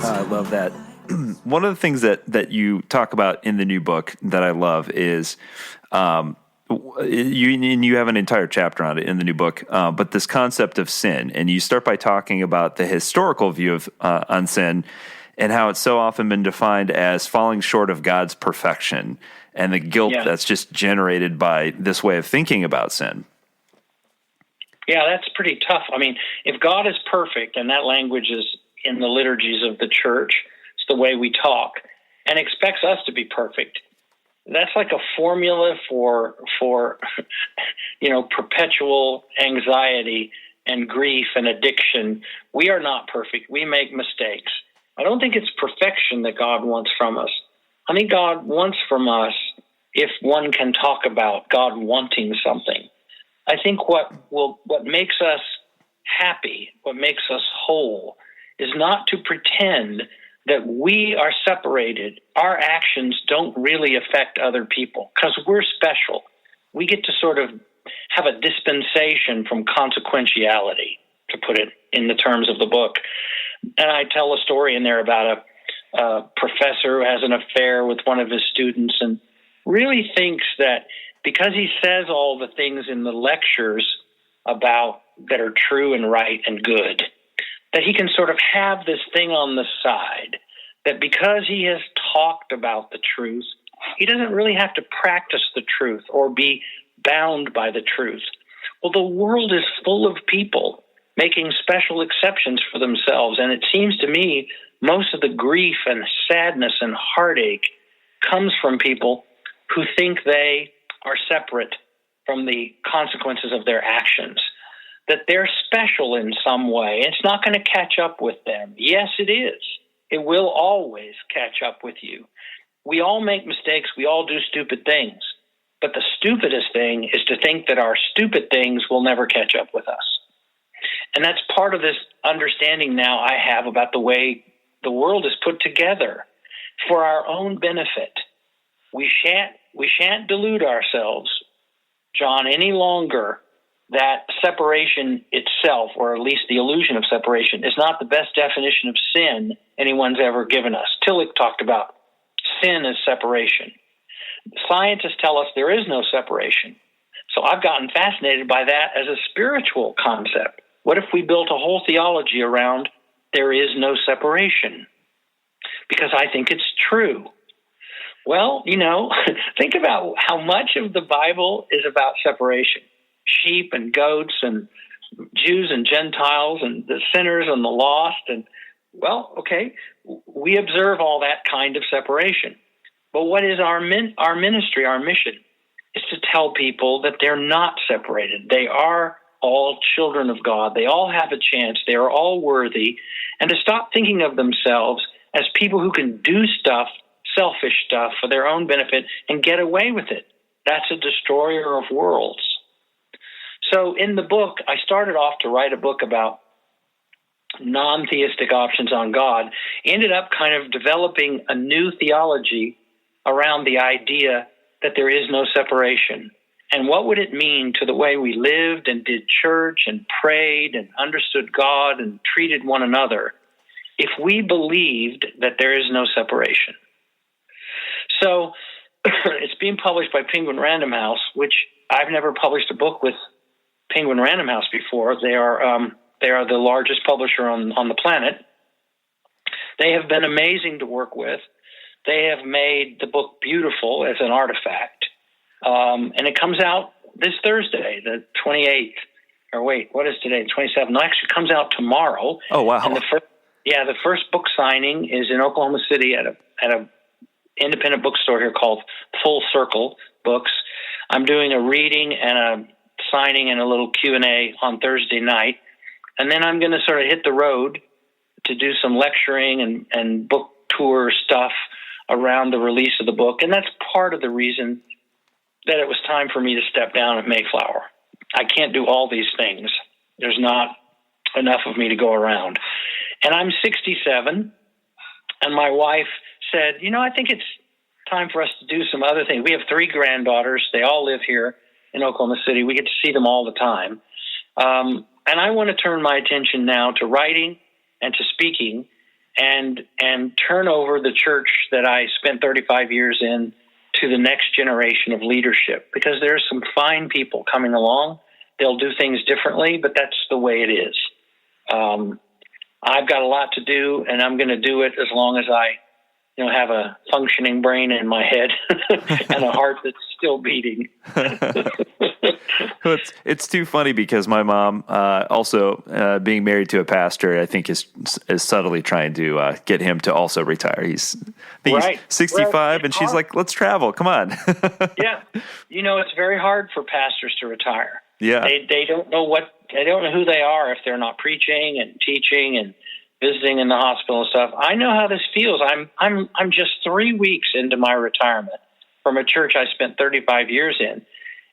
I love that. One of the things that you talk about in the new book that I love is you have an entire chapter on it in the new book, but this concept of sin, and you start by talking about the historical view of on sin and how it's so often been defined as falling short of God's perfection and the guilt that's just generated by this way of thinking about sin. Yeah, that's pretty tough. I mean, if God is perfect, and that language is in the liturgies of the church, it's the way we talk, and expects us to be perfect, that's like a formula for perpetual anxiety and grief and addiction. We are not perfect. We make mistakes. I don't think it's perfection that God wants from us. I think God wants from us, if one can talk about God wanting something. I think what makes us happy, what makes us whole, is not to pretend that we are separated. Our actions don't really affect other people because we're special. We get to sort of have a dispensation from consequentiality, to put it in the terms of the book. And I tell a story in there about a professor who has an affair with one of his students and really thinks that because he says all the things in the lectures about that are true and right and good, that he can sort of have this thing on the side, that because he has talked about the truth, he doesn't really have to practice the truth or be bound by the truth. Well, the world is full of people making special exceptions for themselves, and it seems to me most of the grief and sadness and heartache comes from people who think they are separate from the consequences of their actions, that they're special in some way. It's not going to catch up with them. Yes, it is. It will always catch up with you. We all make mistakes. We all do stupid things. But the stupidest thing is to think that our stupid things will never catch up with us. And that's part of this understanding now I have about the way the world is put together for our own benefit. We shan't delude ourselves, John, any longer that separation itself, or at least the illusion of separation, is not the best definition of sin anyone's ever given us. Tillich talked about sin as separation. Scientists tell us there is no separation. So I've gotten fascinated by that as a spiritual concept. What if we built a whole theology around there is no separation? Because I think it's true. Well, think about how much of the Bible is about separation. Sheep and goats and Jews and Gentiles and the sinners and the lost. And, well, okay, we observe all that kind of separation. But what is our ministry, our mission? Is to tell people that they're not separated. They are all children of God. They all have a chance. They are all worthy. And to stop thinking of themselves as people who can do stuff, selfish stuff, for their own benefit and get away with it. That's a destroyer of worlds. So in the book, I started off to write a book about non-theistic options on God, ended up kind of developing a new theology around the idea that there is no separation. And what would it mean to the way we lived and did church and prayed and understood God and treated one another if we believed that there is no separation? So it's being published by Penguin Random House, which I've never published a book with Penguin Random House before. They are the largest publisher on the planet. They have been amazing to work with. They have made the book beautiful as an artifact. And it comes out this Thursday, the 28th. Or wait, what is today? The 27th. No, actually, it comes out tomorrow. Oh, wow. And the first book signing is in Oklahoma City at a independent bookstore here called Full Circle Books. I'm doing a reading and a signing and a little Q&A on Thursday night. And then I'm going to sort of hit the road to do some lecturing and book tour stuff around the release of the book. And that's part of the reason that it was time for me to step down at Mayflower. I can't do all these things. There's not enough of me to go around. And I'm 67, and my wife said, I think it's time for us to do some other things. We have 3 granddaughters. They all live here in Oklahoma City. We get to see them all the time. And I want to turn my attention now to writing and to speaking and turn over the church that I spent 35 years in to the next generation of leadership, because there's some fine people coming along. They'll do things differently, but that's the way it is. I've got a lot to do, and I'm going to do it as long as I have a functioning brain in my head and a heart that's still beating. It's too funny because my mom, also being married to a pastor, I think is subtly trying to get him to also retire. He's 65, and she's like, "Let's travel. Come on." Yeah, it's very hard for pastors to retire. Yeah. They don't know who they are if they're not preaching and teaching and visiting in the hospital and stuff. I know how this feels. I'm just 3 weeks into my retirement from a church I spent 35 years in.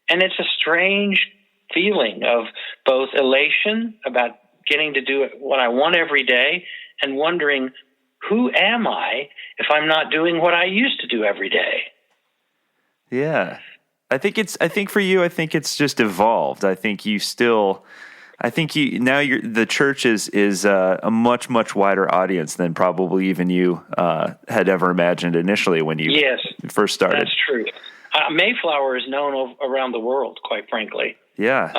And it's a strange feeling of both elation about getting to do what I want every day and wondering, who am I if I'm not doing what I used to do every day? Yeah. I think for you, it's just evolved. The church is a much, much wider audience than probably even you had ever imagined initially when you first started. That's true. Mayflower is known around the world, quite frankly. Yeah.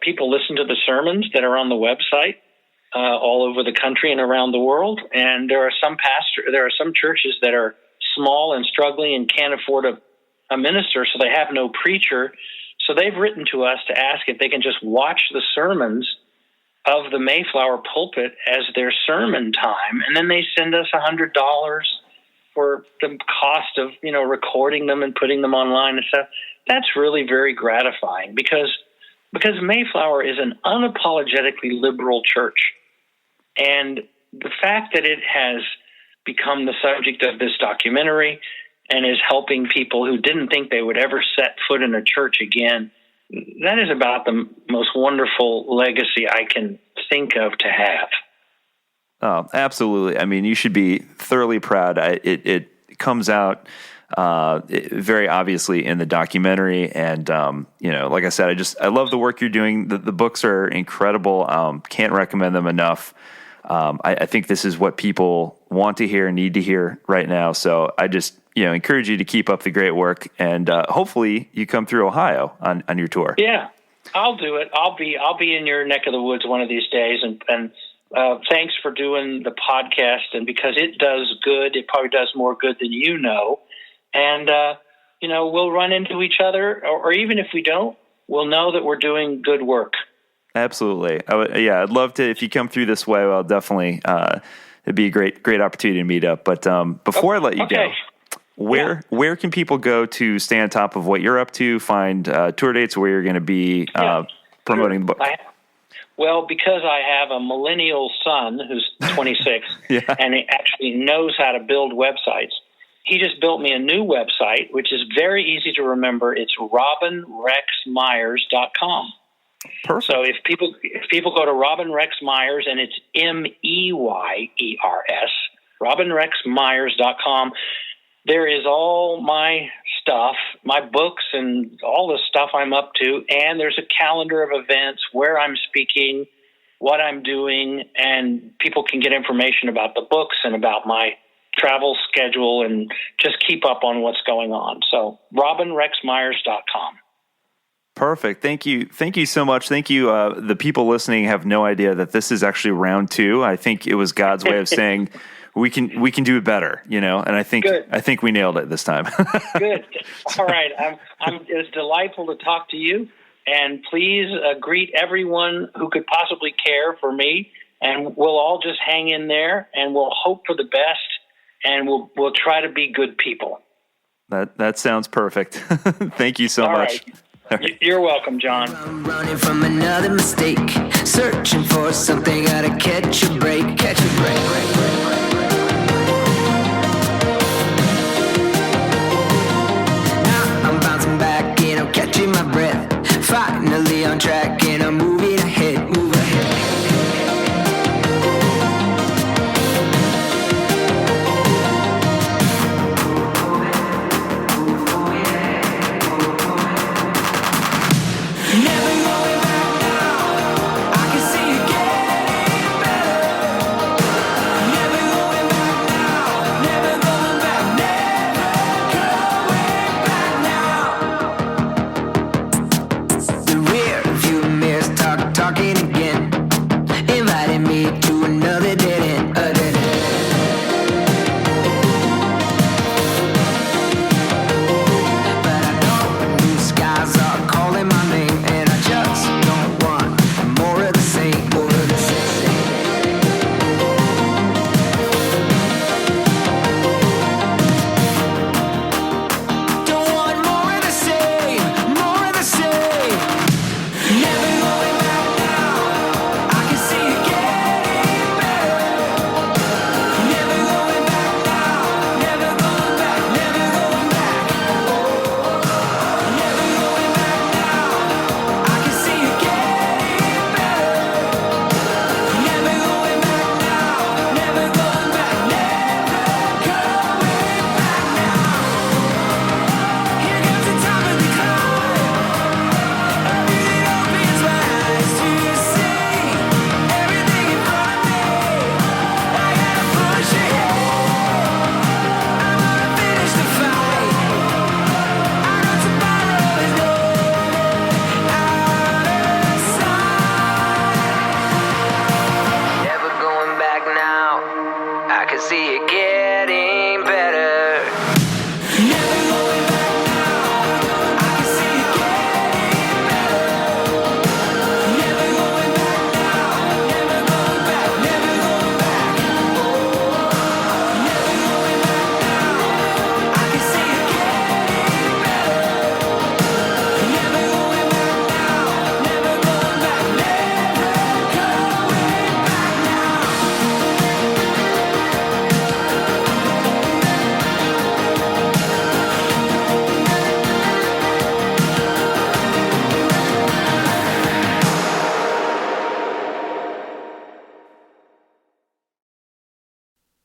People listen to the sermons that are on the website all over the country and around the world. And there are some churches that are small and struggling and can't afford a minister, so they have no preacher. So they've written to us to ask if they can just watch the sermons of the Mayflower pulpit as their sermon time, and then they send us $100 for the cost of recording them and putting them online and stuff. That's really very gratifying because Mayflower is an unapologetically liberal church, and the fact that it has become the subject of this documentary and is helping people who didn't think they would ever set foot in a church again, that is about the most wonderful legacy I can think of to have. Oh, absolutely. I mean, you should be thoroughly proud. It comes out very obviously in the documentary, and like I said, I love the work you're doing. The books are incredible. Can't recommend them enough. I think this is what people want to hear and need to hear right now. So I just encourage you to keep up the great work, and hopefully you come through Ohio on your tour. Yeah, I'll do it. I'll be in your neck of the woods one of these days, and thanks for doing the podcast. And because it does good, it probably does more good than you know. And we'll run into each other, or even if we don't, we'll know that we're doing good work. Absolutely. I'd love to. If you come through this way, I'll definitely. It'd be a great opportunity to meet up. But before I let you go, where can people go to stay on top of what you're up to? Find tour dates where you're going to be promoting the book. Because I have a millennial son who's 26, and he actually knows how to build websites. He just built me a new website, which is very easy to remember. It's robinrexmyers.com. Perfect. So if people go to Robin Rex Meyers, and it's Meyers, robinrexmyers.com, there is all my stuff, my books, and all the stuff I'm up to. And there's a calendar of events, where I'm speaking, what I'm doing, and people can get information about the books and about my travel schedule and just keep up on what's going on. So robinrexmyers.com. Perfect. Thank you. Thank you so much. Thank you. The people listening have no idea that this is actually round 2. I think it was God's way of saying we can do it better, and I think we nailed it this time. Good. All right. It's delightful to talk to you, and please greet everyone who could possibly care for me, and we'll all just hang in there, and we'll hope for the best, and we'll try to be good people. That sounds perfect. Thank you so much. Right. You're welcome, John. I'm running from another mistake, searching for something, gotta catch a break. Now I'm bouncing back and I'm catching my breath, finally on track and I'm moving ahead.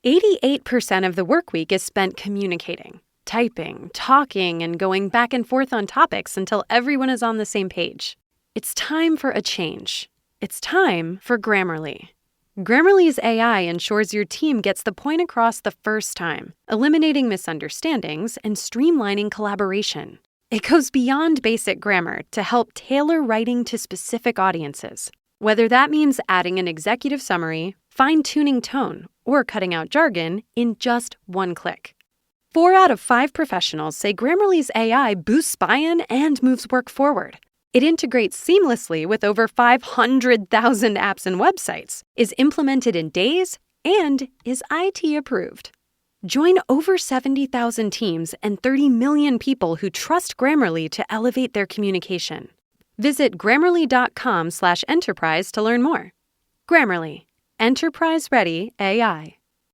88% of the work week is spent communicating, typing, talking, and going back and forth on topics until everyone is on the same page. It's time for a change. It's time for Grammarly. Grammarly's AI ensures your team gets the point across the first time, eliminating misunderstandings and streamlining collaboration. It goes beyond basic grammar to help tailor writing to specific audiences, whether that means adding an executive summary, fine-tuning tone, or cutting out jargon in just one click. 4 out of 5 professionals say Grammarly's AI boosts buy-in and moves work forward. It integrates seamlessly with over 500,000 apps and websites, is implemented in days, and is IT approved. Join over 70,000 teams and 30 million people who trust Grammarly to elevate their communication. Visit Grammarly.com/enterprise to learn more. Grammarly, enterprise-ready AI.